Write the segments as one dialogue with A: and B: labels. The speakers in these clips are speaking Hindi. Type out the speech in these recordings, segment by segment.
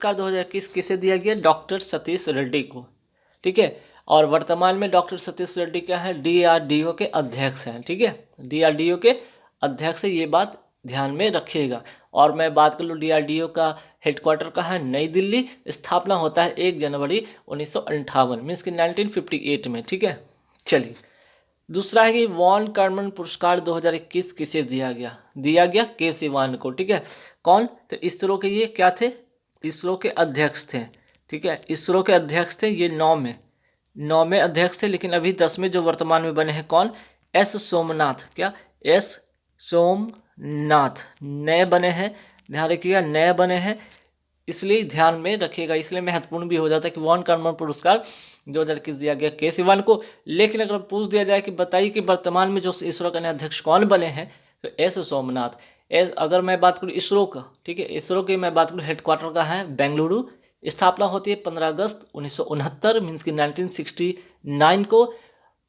A: का 2021 किसे दिया गया? डॉक्टर सतीश रेड्डी को। ठीक है, और वर्तमान में डॉक्टर सतीश रेड्डी क्या है? DRDO के अध्यक्ष हैं। ठीक है, DRDO के अध्यक्ष है, ये बात ध्यान में रखिएगा। और मैं बात कर लूँ DRDO का हेडक्वार्टर कहाँ है? नई दिल्ली। स्थापना होता है 1 जनवरी 1958 मीन्स कि 1958 में। ठीक है, चलिए दूसरा है कि वॉन कर्मन पुरस्कार 2021 किसे दिया गया? दिया गया के सिवान को। ठीक है, कौन? तो इसरो के ये क्या थे? इसरो के अध्यक्ष थे। ठीक है, इसरो के अध्यक्ष थे ये 9 में अध्यक्ष थे, लेकिन अभी 10 जो वर्तमान में बने हैं कौन? एस सोमनाथ। क्या? एस सोमनाथ नए बने हैं, ध्यान रखिएगा, नए बने हैं, इसलिए ध्यान में रखिएगा, इसलिए महत्वपूर्ण भी हो जाता है कि वॉन कर्मन पुरस्कार 2021 दिया गया के सिवान को। लेकिन अगर पूछ दिया जाए कि बताइए कि वर्तमान में जो इसरो के नए अध्यक्ष कौन बने हैं, तो एस सोमनाथ। अगर मैं बात करूँ इसरो का, ठीक है, इसरो की मैं बात करूँ हेडक्वार्टर का है बेंगलुरु। स्थापना होती है 15 अगस्त 1969 मीन्स की 1969 को।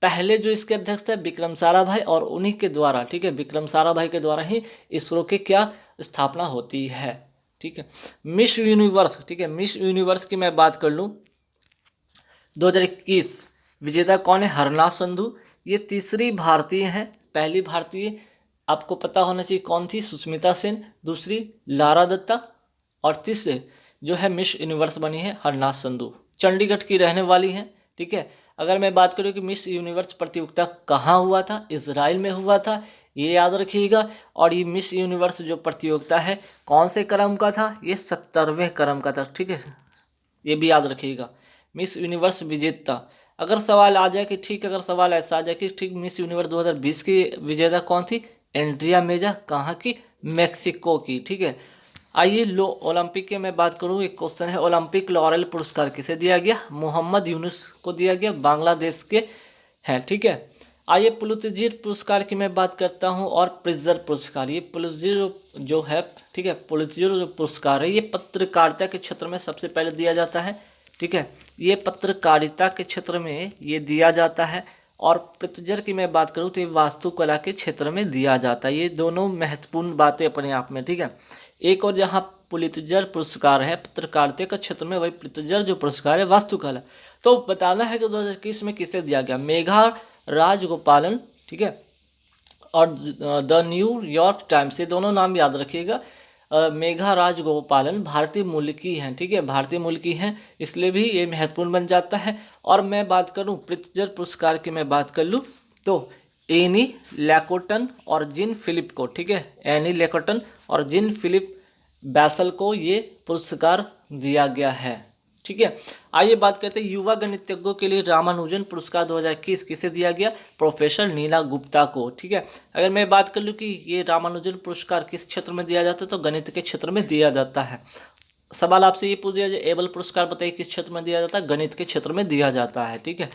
A: पहले जो इसके अध्यक्ष थे विक्रम साराभाई, और उन्हीं के द्वारा, ठीक है, विक्रम साराभाई के द्वारा ही इसरो के क्या स्थापना होती है। ठीक है, मिस यूनिवर्स, ठीक है, मिस यूनिवर्स की मैं बात कर लूँ 2021 विजेता कौन है? हरनाथ संधू। ये तीसरी भारतीय हैं, पहली भारतीय आपको पता होना चाहिए कौन थी? सुष्मिता सेन, दूसरी लारा दत्ता, और तीसरे जो है मिस यूनिवर्स बनी है हरनाथ संधू, चंडीगढ़ की रहने वाली हैं। ठीक है, अगर मैं बात करूँ कि मिस यूनिवर्स प्रतियोगिता कहाँ हुआ था? इजराइल में हुआ था, ये याद रखिएगा। और ये मिस यूनिवर्स जो प्रतियोगिता है कौन से क्रम का था? ये 70वें क्रम का था। ठीक है, ये भी याद रखिएगा। मिस यूनिवर्स विजेता, अगर सवाल आ जाए कि ठीक, अगर सवाल ऐसा आ जाए कि ठीक मिस यूनिवर्स 2020 की विजेता कौन थी? एंड्रिया मेजा, कहाँ की? मेक्सिको की। ठीक है, आइए लो ओलंपिक की मैं बात करूँ, एक क्वेश्चन है, ओलंपिक लॉरेल पुरस्कार किसे दिया गया? मोहम्मद यूनुस को दिया गया, बांग्लादेश के हैं। ठीक है, आइए पुलित्जर पुरस्कार की मैं बात करता हूँ, और प्रिट्जर पुरस्कार। ये पुलित्जर जो है, ठीक है, पुलित्जर जो पुरस्कार है ये पत्रकारिता के क्षेत्र में सबसे पहले दिया जाता है। ठीक है, ये पत्रकारिता के क्षेत्र में ये दिया जाता है। और प्रिट्जर की मैं बात करूँ तो ये वास्तुकला के क्षेत्र में दिया जाता है। ये दोनों महत्वपूर्ण बातें अपने आप में। ठीक है, एक और जहाँ पुलित्जर पुरस्कार है पत्रकारिता के क्षेत्र में, वही प्रिट्जर जो पुरस्कार है वास्तुकला। तो बताना है कि 2021 में किसे दिया गया? मेघा राजगोपालन, ठीक है, और द न्यूयॉर्क टाइम्स, ये दोनों नाम याद रखिएगा। मेघा राजगोपालन भारतीय मूल की हैं। ठीक है, भारतीय मूल की हैं, इसलिए भी ये महत्वपूर्ण बन जाता है। और मैं बात करूं प्रिट्जर पुरस्कार की मैं बात कर लूं तो एनी लैकोटन और जिन फिलिप को, ठीक है, एनी लैकोटन और जिन फिलिप बैसल को ये पुरस्कार दिया गया है। ठीक है, आइए बात करते हैं युवा गणितज्ञों के लिए रामानुजन पुरस्कार 2021 किसे दिया गया? प्रोफेसर नीना गुप्ता को। ठीक है, अगर मैं बात कर लूँ कि ये रामानुजन पुरस्कार किस क्षेत्र में दिया जाता है, तो गणित के क्षेत्र में दिया जाता है। सवाल आपसे ये पूछ दिया जाए एबल पुरस्कार बताइए किस क्षेत्र में दिया जाता है? गणित के क्षेत्र में दिया जाता है। ठीक है,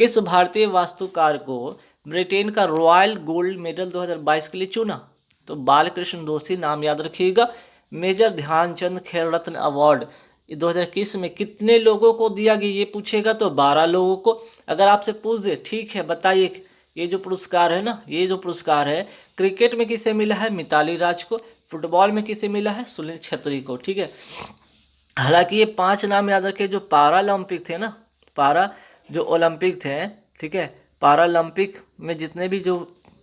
A: किस भारतीय वास्तुकार को ब्रिटेन का रॉयल गोल्ड मेडल 2022 के लिए चुना? तो बालकृष्ण दोषी, नाम याद रखिएगा। मेजर ध्यानचंद खेल रत्न अवार्ड 2021 में कितने लोगों को दिया गया ये पूछेगा तो 12 लोगों को। अगर आपसे पूछ दे ठीक है बताइए ये जो पुरस्कार है ना, ये जो पुरस्कार है क्रिकेट में किसे मिला है? मिताली राज को। फुटबॉल में किसे मिला है? सुनील छेत्री को। ठीक है, हालांकि ये 5 नाम याद रखे जो पैरालंपिक थे ना, पारा जो ओलंपिक थे, ठीक है, पैरालंपिक में जितने भी जो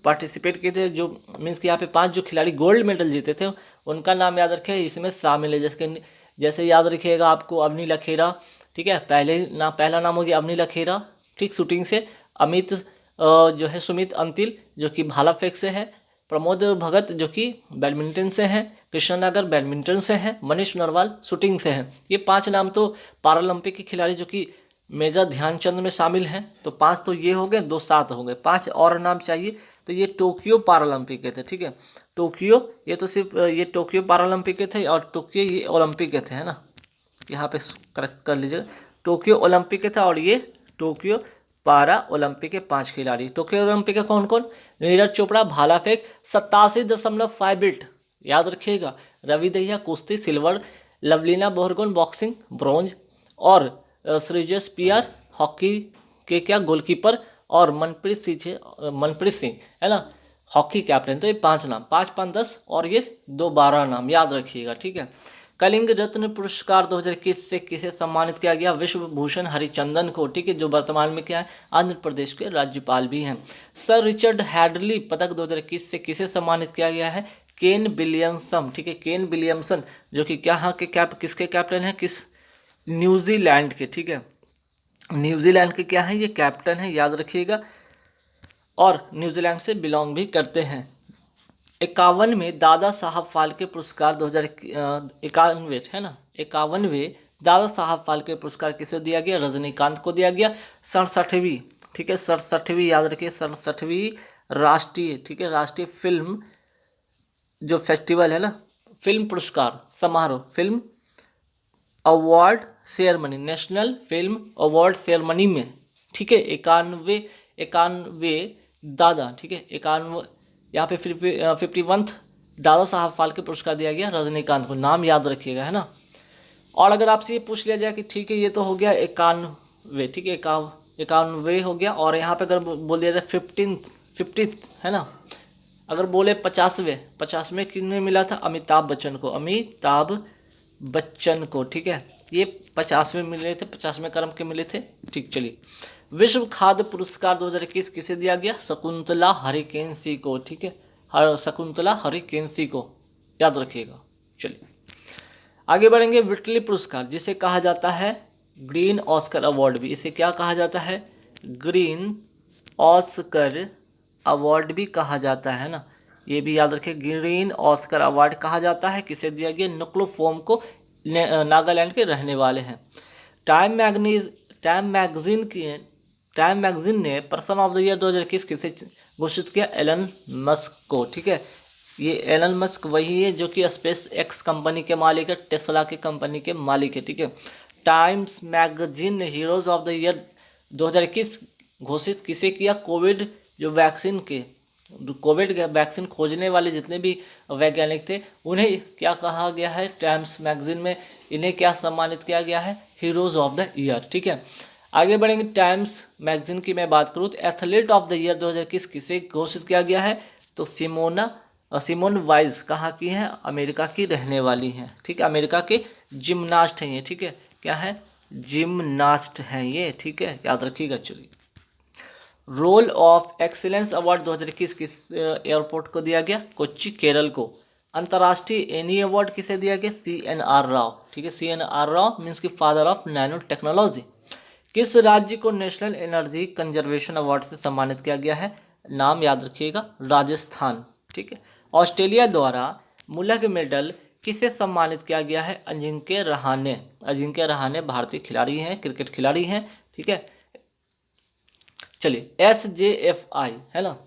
A: पार्टिसिपेट किए थे, जो मीन्स कि यहाँ पे 5 जो खिलाड़ी गोल्ड मेडल जीते थे उनका नाम याद रखे, इसमें शामिल है। जैसे याद रखिएगा आपको अवनी लखेरा, ठीक है, पहला नाम हो गया अवनी लखेरा, ठीक, शूटिंग से। अमित जो है सुमित अंतिल जो कि भाला फेंक से है। प्रमोद भगत जो कि बैडमिंटन से हैं। कृष्ण नागर बैडमिंटन से हैं। मनीष नरवाल शूटिंग से हैं। ये 5 नाम तो पैरालंपिक के खिलाड़ी जो कि मेजर ध्यानचंद में शामिल हैं। तो 5 तो ये हो गए, 2 7 हो गए, 5 और नाम चाहिए। तो ये टोक्यो पैरालंपिक के थे। ठीक है, टोक्यो, ये तो सिर्फ ये टोक्यो पैरालंपिक के थे, और टोक्यो ये ओलंपिक के थे, है ना, यहाँ पे करेक्ट कर लीजिएगा। टोक्यो ओलंपिक के था और ये टोक्यो पारा ओलंपिक के 5 खिलाड़ी। टोक्यो ओलंपिक के कौन कौन? नीरज चोपड़ा भाला फेंक 87.5 याद रखिएगा। रवि दहिया कुश्ती सिल्वर, लवलीना बोरगोन बॉक्सिंग ब्रॉन्ज, और श्रेयस पियर हॉकी के क्या गोलकीपर, और मनप्रीत सिंह है ना हॉकी कैप्टन। तो ये 5 नाम, 5 5 10 और ये 2 12 नाम याद रखिएगा। ठीक है, कलिंग रत्न पुरस्कार 2021 से किसे सम्मानित किया गया? विश्व भूषण हरिचंदन को, ठीक है, जो वर्तमान में क्या है, आंध्र प्रदेश के राज्यपाल भी हैं। सर रिचर्ड हैडली पदक 2021 से किसे सम्मानित किया गया है? केन विलियमसन, ठीक है, केन विलियमसन, जो कि क्या के किसके कैप्टन है, किस, न्यूजीलैंड के, ठीक है, न्यूजीलैंड के क्या है, ये कैप्टन है, याद रखिएगा, और न्यूजीलैंड से बिलोंग भी करते हैं। 51वें दादा साहब फाल्के पुरस्कार 2091 है ना, 51वें दादा साहब फाल्के पुरस्कार किसे दिया गया? रजनीकांत को दिया गया। 67वीं, ठीक है, 67वीं याद रखिए, 67वीं राष्ट्रीय, ठीक है, राष्ट्रीय फिल्म जो फेस्टिवल है ना, फिल्म पुरस्कार समारोह, film award ceremony, national film award ceremony में, ठीक है, 91 दादा, ठीक है, 51, यहाँ पे 51 दादा साहब फाल्के पुरस्कार दिया गया रजनीकांत को, नाम याद रखिएगा, है ना। और अगर आपसे ये पूछ लिया जाए कि ठीक है ये तो हो गया 91, ठीक है, 51 हो गया, और यहाँ पे अगर बोल दिया जाए 50 है ना, अगर बोले 50वें किन्हें मिला था? अमिताभ बच्चन को, अमिताभ बच्चन को, ठीक है, ये 50वें मिले थे, 50वें क्रम के मिले थे, ठीक। चलिए, विश्व खाद्य पुरस्कार 2021 किसे दिया गया? शकुंतला हरिकेन्सी को, ठीक है, शकुंतला हरिकेन्सी को, याद रखिएगा। चलिए आगे बढ़ेंगे। विटली पुरस्कार जिसे कहा जाता है ग्रीन ऑस्कर अवार्ड भी, इसे क्या कहा जाता है? ग्रीन ऑस्कर अवार्ड भी कहा जाता है ना, ये भी याद रखिए, ग्रीन ऑस्कर अवार्ड कहा जाता है। किसे दिया गया? नुक्लोफोम को, नागालैंड के रहने वाले हैं। टाइम मैगजीन ने पर्सन ऑफ द ईयर 2021 किसे घोषित किया? एलन मस्क को, ठीक है, ये एलन मस्क वही है जो कि स्पेस एक्स कंपनी के मालिक है, टेस्ला की कंपनी के मालिक है, ठीक है। टाइम्स मैगजीन ने हीरोज ऑफ द ईयर 2021 घोषित किसे किया? कोविड वैक्सीन खोजने वाले जितने भी वैज्ञानिक थे उन्हें क्या कहा गया है? टाइम्स मैगजीन में इन्हें क्या सम्मानित किया गया है? हीरोज ऑफ द ईयर, ठीक है। आगे बढ़ेंगे। टाइम्स मैगजीन की मैं बात करूँ तो एथलीट ऑफ द ईयर 2021 किसे घोषित किया गया है? तो सिमोन वाइज कहाँ की हैं? अमेरिका की रहने वाली हैं, ठीक है, अमेरिका के जिम्नास्ट हैं ये, ठीक है, क्या है? जिम्नास्ट हैं ये, ठीक है, याद रखिएगा। चलिए, रोल ऑफ एक्सीलेंस अवार्ड 2021 किस एयरपोर्ट को दिया गया? कोच्चि, केरल को। अंतर्राष्ट्रीय एनी अवार्ड किसे दिया गया? CNR राव, ठीक है, CNR राव मीन्स की फादर ऑफ नैनो टेक्नोलॉजी। किस राज्य को नेशनल एनर्जी कंजर्वेशन अवार्ड से सम्मानित किया गया है? नाम याद रखिएगा, राजस्थान, ठीक है। ऑस्ट्रेलिया द्वारा मुलक मेडल किसे सम्मानित किया गया है? अजिंक्य रहाणे भारतीय खिलाड़ी हैं, क्रिकेट खिलाड़ी हैं, ठीक है। चलिए, SJFI है ना,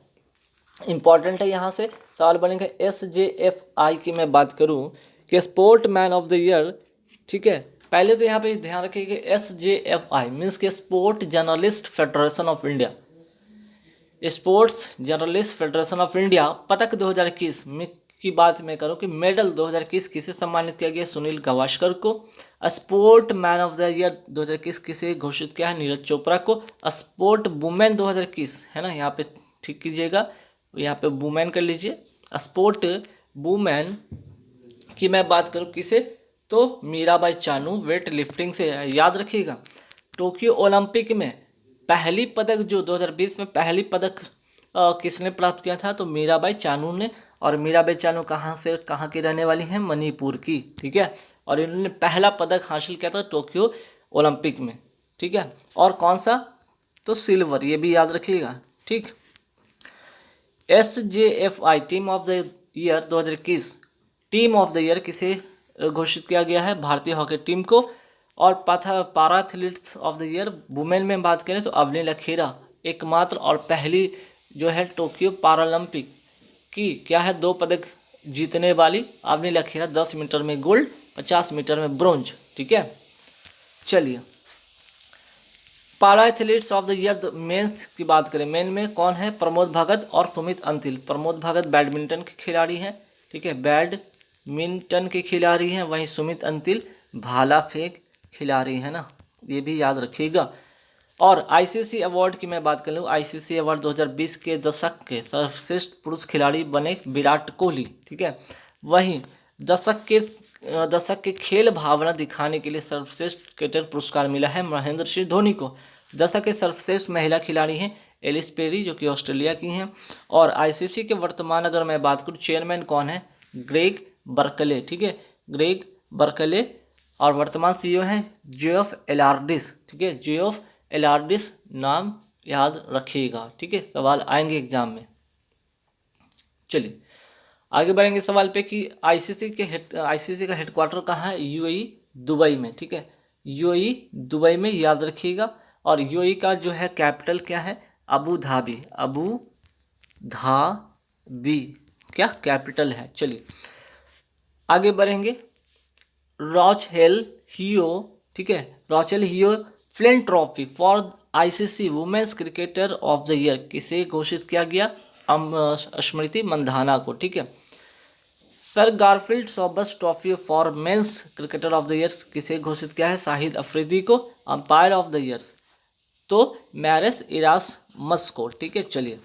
A: इंपॉर्टेंट है, यहाँ से सवाल बनेगा। SJFI की मैं बात करूँ कि sport man of the year, ठीक है, पहले तो यहाँ पे ध्यान रखिए कि SJFI मीन्स के sport journalist federation of India, sports journalist federation of India पदक 2021 में की बात मैं करूं कि मेडल 2021 किसे सम्मानित किया गया? सुनील गावस्कर को। Sport man of the year 2021 किसे घोषित किया है? नीरज चोपड़ा को। स्पोर्ट वुमेन 2021 है ना, यहाँ पे ठीक कीजिएगा, यहाँ पे वुमेन कर लीजिए। स्पोर्ट वुमेन की मैं बात करूँ किसे? तो मीराबाई चानू वेट लिफ्टिंग से, याद रखिएगा। टोक्यो ओलंपिक में पहली पदक जो 2020 में पहली पदक किसने प्राप्त किया था? तो मीराबाई चानू ने। और मीराबाई चानू कहाँ की रहने वाली हैं? मणिपुर की, ठीक है। और इन्होंने पहला पदक हासिल किया था टोक्यो ओलंपिक में, ठीक है। और कौन सा? तो सिल्वर, ये भी याद रखिएगा, ठीक। SJFI team of the year 2021 team of the year किसे घोषित किया गया है? भारतीय हॉकी टीम को। और पारा athletes of the year women में बात करें तो अवनी लखेरा एकमात्र और पहली जो है टोक्यो पैरालंपिक की क्या है 2 पदक जीतने वाली अवनी लखेरा, 10 मीटर में गोल्ड, 50 मीटर में ब्रोंज, ठीक है। चलिए, para athletes of the year men's की बात करें, मेन में कौन है? प्रमोद भगत और सुमित अंतिल। प्रमोद भगत बैडमिंटन के खिलाड़ी हैं, ठीक है, बैडमिंटन के खिलाड़ी हैं। वहीं सुमित अंतिल भाला फेंक खिलाड़ी है ना, ये भी याद रखिएगा। और ICC अवार्ड की मैं बात कर लूँ, ICC अवार्ड 2020 के दशक के सर्वश्रेष्ठ पुरुष खिलाड़ी बने विराट कोहली, ठीक है। वहीं दशक के खेल भावना दिखाने के लिए सर्वश्रेष्ठ क्रिकेटर पुरस्कार मिला है महेंद्र सिंह धोनी को। दशक के सर्वश्रेष्ठ महिला खिलाड़ी हैं एलिस पेरी, जो कि ऑस्ट्रेलिया की हैं। और आईसीसी के वर्तमान अगर मैं बात करूँ चेयरमैन कौन है, ग्रेग बर्कले, ठीक है, ग्रेग बर्कले। और वर्तमान सीईओ हैं जेफ एलार्डिस, ठीक है, जेफ एलार्डिस, नाम याद रखिएगा, ठीक है, सवाल आएंगे एग्जाम में। चलिए आगे बढ़ेंगे सवाल पे कि आईसीसी का हेडक्वार्टर कहाँ है, यूएई दुबई में, ठीक है, यूएई दुबई में, याद रखिएगा। और यूएई का जो है कैपिटल क्या है, अबू धाबी, अबू धाबी क्या कैपिटल है। चलिए आगे बढ़ेंगे। रॉचेल हियो, ठीक है, Rachael Heyhoe Flint trophy for ICC women's cricketer of the year किसे घोषित किया गया, स्मृति मंधाना को, ठीक है। Sir Garfield Sobers trophy for men's cricketer of the year किसे घोषित किया है, शाहिद अफरीदी को। अंपायर ऑफ द ईयर्स तो मैरिस इरासमस को, ठीक है। चलिए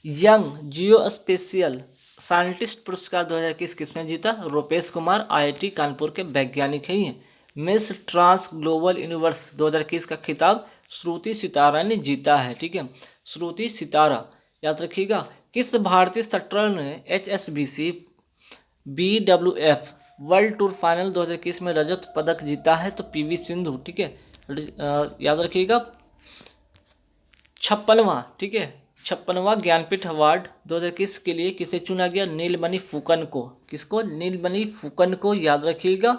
A: यंग जियो स्पेशियल साइंटिस्ट पुरस्कार 2021 किसने जीता, रूपेश कुमार, आईआईटी कानपुर के वैज्ञानिक है ये। मिस ट्रांस ग्लोबल यूनिवर्स 2021 का खिताब श्रुति सितारा ने जीता है, ठीक है, श्रुति सितारा, याद रखिएगा। किस भारतीय शटलर ने HSBC BWF world tour final 2021 में रजत पदक जीता है, तो पीवी सिंधु, ठीक है, याद रखिएगा। 56वां, ठीक है, 56वां ज्ञानपीठ अवार्ड 2021 के लिए किसे चुना गया, नीलमणि फुकन को, किसको, नीलमणि फुकन को, याद रखिएगा,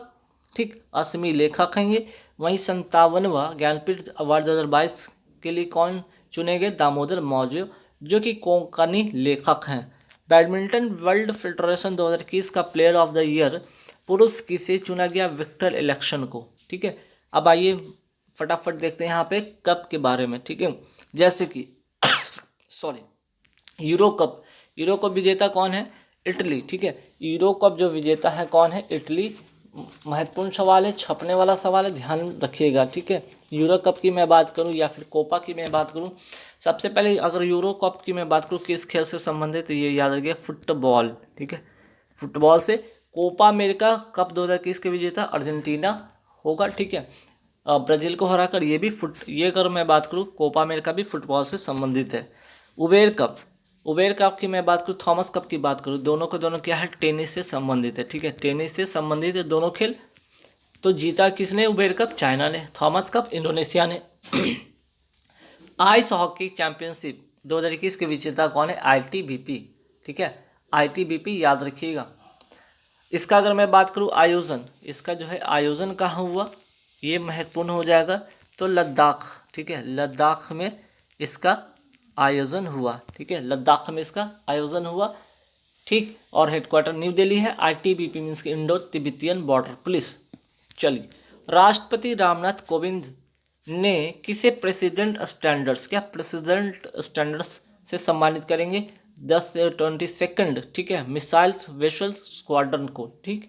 A: ठीक, असमी लेखक हैं ये। वहीं 57वां ज्ञानपीठ अवार्ड 2022 के लिए कौन चुने गए, दामोदर मौर्य, जो कि कोंकणी लेखक हैं। बैडमिंटन वर्ल्ड फेडरेशन 2021 का प्लेयर ऑफ द ईयर पुरुष किसे चुना गया, विक्टर इलेक्शन को, ठीक है। अब आइए फटाफट देखते हैं यहाँ पे कप के बारे में, ठीक है। जैसे कि यूरो कप विजेता कौन है, इटली, ठीक है, यूरो कप जो विजेता है कौन है, इटली। महत्वपूर्ण सवाल है, छपने वाला सवाल है, ध्यान रखिएगा, ठीक है। यूरो कप की मैं बात करूं या फिर कोपा की मैं बात करूं, सबसे पहले अगर यूरो कप की मैं बात करूं किस खेल से संबंधित, ये याद रखिए, फुटबॉल, ठीक है, फुटबॉल से। कोपा अमेरिका कप 2021 के विजेता अर्जेंटीना होगा, ठीक है, ब्राज़ील को हराकर। ये अगर मैं बात करूं कोपा अमेरिका भी फुटबॉल से संबंधित है। उबेर कप की मैं बात करूँ, थॉमस कप की बात करूँ, दोनों के दोनों क्या है, टेनिस से संबंधित है, ठीक है, टेनिस से संबंधित है दोनों खेल। तो जीता किसने उबेर कप, चाइना ने। थॉमस कप इंडोनेशिया ने। आइस हॉकी चैंपियनशिप 2021 के विजेता कौन है, ITBP, ठीक है, ITBP, याद रखिएगा। इसका अगर मैं बात करूँ आयोजन, इसका जो है आयोजन कहाँ हुआ, ये महत्वपूर्ण हो जाएगा, तो लद्दाख, ठीक है, लद्दाख में इसका आयोजन हुआ, ठीक है, लद्दाख में इसका आयोजन हुआ, ठीक। और हेडक्वार्टर न्यू दिल्ली है। ITBP मीन्स की इंडो तिब्बतियन बॉर्डर पुलिस। चलिए राष्ट्रपति रामनाथ कोविंद ने किसे प्रेसिडेंट स्टैंडर्ड्स से सम्मानित करेंगे, 10 से 22, ठीक है, मिसाइल्स वेसल स्क्वाड्रन को, ठीक।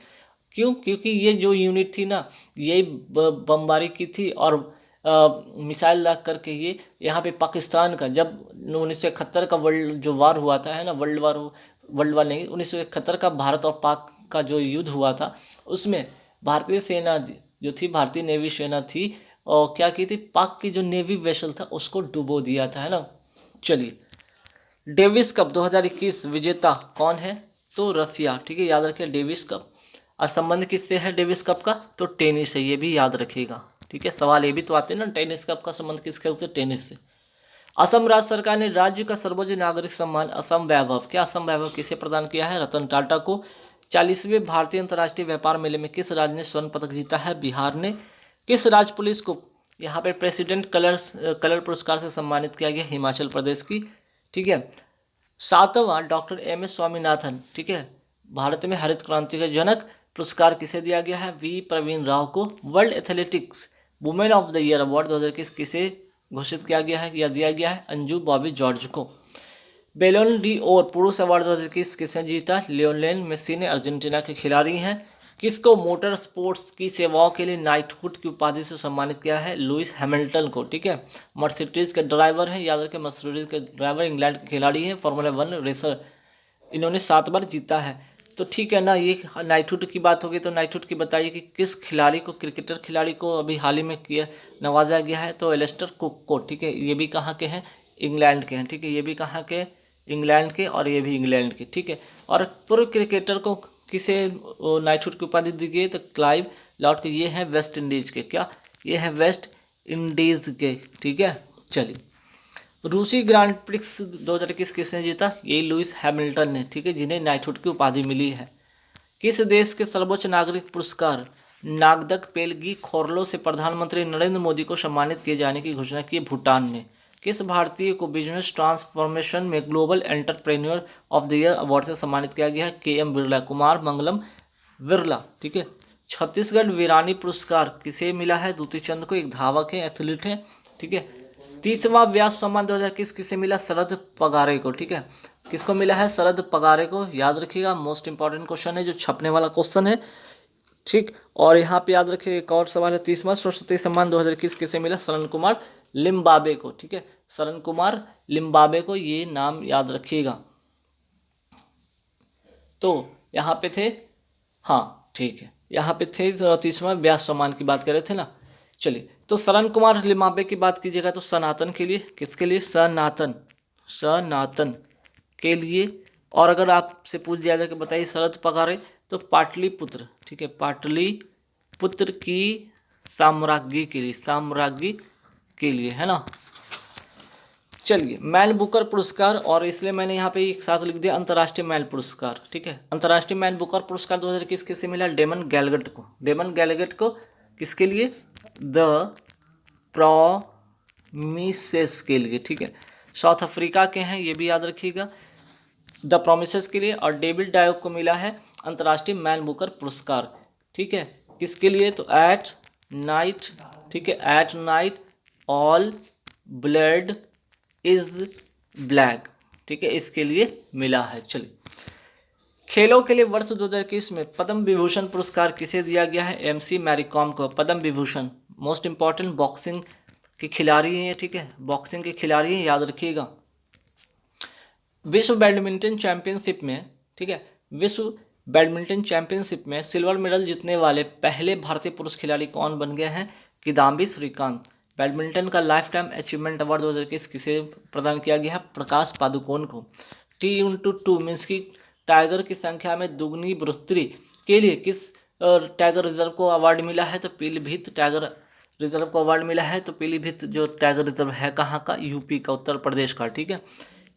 A: क्यों, क्योंकि ये जो यूनिट थी ना, यही बमबारी की थी और मिसाइल ला करके ये यहाँ पे पाकिस्तान का, जब 1971 का वर्ल्ड जो वार हुआ था, है ना, वर्ल्ड वार नहीं, 1971 का भारत और पाक का जो युद्ध हुआ था, उसमें भारतीय सेना जो थी, भारतीय नेवी सेना थी, और क्या की थी, पाक की जो नेवी वेसल था उसको डुबो दिया था, है ना। चलिए डेविस कप 2021 विजेता कौन है, तो रसिया, ठीक है, याद रखिए डेविस कप। और संबंध किससे है डेविस कप का, तो टेनिस से, ये भी याद रखिएगा, ठीक है, सवाल ये भी तो आते हैं ना, टेनिस कप का संबंध किस खेल से, टेनिस से। असम राज्य सरकार ने राज्य का सर्वोच्च नागरिक सम्मान असम वैभव, क्या असम वैभव किसे प्रदान किया है, रतन टाटा को। 40वें भारतीय अंतर्राष्ट्रीय व्यापार मेले में किस राज्य ने स्वर्ण पदक जीता है, बिहार ने। किस राज्य पुलिस को यहाँ पे प्रेसिडेंट कलर पुरस्कार से सम्मानित किया गया, हिमाचल प्रदेश की, ठीक है। 7वां डॉक्टर MS स्वामीनाथन, ठीक है, भारत में हरित क्रांति के जनक, पुरस्कार किसे दिया गया है, V प्रवीण राव को। World athletics women of the Year award 2021 किसे घोषित किया गया है या दिया गया है, अंजू बॉबी जॉर्ज को। बेलोन डी ओर पुरुष अवार्ड 2021 किसने जीता, लियोनेल मेसी ने, अर्जेंटीना के खिलाड़ी हैं। किसको मोटर स्पोर्ट्स की सेवाओं के लिए नाइटहुड की उपाधि से सम्मानित किया है, लुइस हैमिल्टन को, ठीक है, मर्सिडीज के ड्राइवर हैं, याद रखें, मर्सिडीज के ड्राइवर इंग्लैंड के खिलाड़ी हैं, फार्मूला 1 रेसर, इन्होंने 7 बार जीता है। तो ठीक है ना, ये नाइटहुड की बात होगी तो नाइटहुड की बताइए कि किस खिलाड़ी को, क्रिकेटर खिलाड़ी को अभी हाल ही में किया नवाजा गया है, तो एलिस्टर कुक को। ठीक है, ये भी कहाँ के हैं, इंग्लैंड के हैं। ठीक है, ये भी कहाँ के, इंग्लैंड के, और ये भी इंग्लैंड के। ठीक है, और पूर्व क्रिकेटर को किसे नाइटहुड की उपाधि दी गई, तो क्लाइव लॉर्ड के। ये है वेस्ट इंडीज के, क्या ये है वेस्ट इंडीज के। ठीक है, चलिए रूसी ग्रांड प्रिक्स 2021 किसने जीता, ये लुइस हैमिल्टन ने। ठीक है, जिन्हें नाइटहुड की उपाधि मिली है। किस देश के सर्वोच्च नागरिक पुरस्कार नागदक पेलगी खोरलो से प्रधानमंत्री नरेंद्र मोदी को सम्मानित किए जाने की घोषणा की, भूटान ने। किस भारतीय को बिजनेस ट्रांसफॉर्मेशन में global entrepreneur of the Year award से सम्मानित किया गया है, KM बिरला, कुमार मंगलम बिरला। ठीक है, छत्तीसगढ़ वीरानी पुरस्कार किसे मिला है, दूती चंद को, एक धावक है, एथलीट है। ठीक है, 30वां व्यास सम्मान 2021 किसे मिला, शरद पगारे को। ठीक है, किसको मिला है, शरद पगारे को, याद रखिएगा, मोस्ट इंपॉर्टेंट क्वेश्चन है, जो छपने वाला क्वेश्चन है। ठीक, और यहाँ पे याद रखिए एक और सवाल है, 30वां सरस्वती सम्मान 2021 किसे मिला, शरण कुमार लिम्बाबे को। ठीक है, शरण कुमार लिम्बाबे को, ये नाम याद रखिएगा। तो यहाँ पे थे, हाँ ठीक है, यहाँ पे थे 30वां व्यास सम्मान की बात कर रहे थे ना। चलिए, तो शरण कुमार लिम्बाबे की बात कीजिएगा तो सनातन के लिए, किसके लिए, सनातन, सनातन के लिए। और अगर आपसे पूछ दिया जाए कि बताइए शरद पगारे, तो पाटलिपुत्र। ठीक है, पाटलिपुत्र की साम्राज्ञी के लिए, साम्राज्ञी के लिए, है ना। चलिए, मैन बुकर पुरस्कार, और इसलिए मैंने यहाँ पे एक साथ लिख दिया अंतर्राष्ट्रीय मैन पुरस्कार। ठीक है, अंतर्राष्ट्रीय मैन बुकर पुरस्कार 2021 किसे मिला, डेमन गैलगट को। डेमन गैलगट को किसके लिए, द प्रॉमिसेस के लिए। ठीक है, साउथ अफ्रीका के हैं, ये भी याद रखिएगा, द प्रॉमिसेस के लिए। और डेविड डायोक को मिला है अंतर्राष्ट्रीय मैन बुकर पुरस्कार। ठीक है, किसके लिए, तो एट नाइट। ठीक है, at night all blood is black. ठीक है, इसके लिए मिला है। चलिए, खेलों के लिए वर्ष 2021 में पद्म विभूषण पुरस्कार किसे दिया गया है, MC मैरी कॉम को, Padma Vibhushan. Most important boxing के खिलाड़ी हैं, ठीक है, बॉक्सिंग के खिलाड़ी हैं, याद रखिएगा। विश्व बैडमिंटन चैंपियनशिप में, ठीक है, विश्व बैडमिंटन चैंपियनशिप में सिल्वर मेडल जीतने वाले पहले भारतीय पुरुष खिलाड़ी कौन बन गए हैं, किदाम्बी श्रीकांत। बैडमिंटन का लाइफ टाइम अचीवमेंट अवार्ड 2021 किसे प्रदान किया गया है, प्रकाश पादुकोण को। T×2 मीन्स की टाइगर की संख्या में दुगनी बढ़ोतरी के लिए किस टाइगर रिजर्व को अवार्ड मिला है, तो पीलीभीत टाइगर रिजर्व को अवार्ड मिला है। तो पीलीभीत जो टाइगर रिजर्व है कहाँ का, यूपी का, उत्तर प्रदेश का। ठीक है,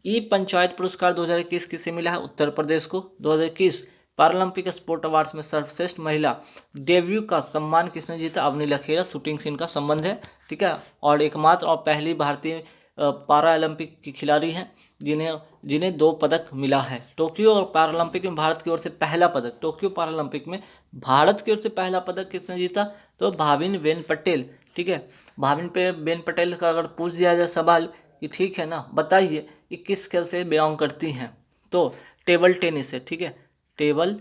A: ई पंचायत पुरस्कार 2021 किसे मिला है, उत्तर प्रदेश को। 2021 पैरालंपिक स्पोर्ट अवार्ड्स में सर्वश्रेष्ठ महिला डेब्यू का सम्मान किसने जीता, अवनी लखेरा, शूटिंग से इनका संबंध है। ठीक है, और एकमात्र और पहली भारतीय पारा ओलंपिक की खिलाड़ी हैं जिन्हें 2 पदक मिला है। टोक्यो और पैरालंपिक में भारत की ओर से पहला पदक, टोक्यो पैरालंपिक में भारत की ओर से पहला पदक किसने जीता, तो भाविन बेन पटेल। ठीक है, भाविन बेन पटेल का अगर पूछ दिया जाए सवाल कि ठीक है ना, बताइए कि किस खेल से बिलोंग करती हैं, तो टेबल टेनिस है। ठीक है, टेबल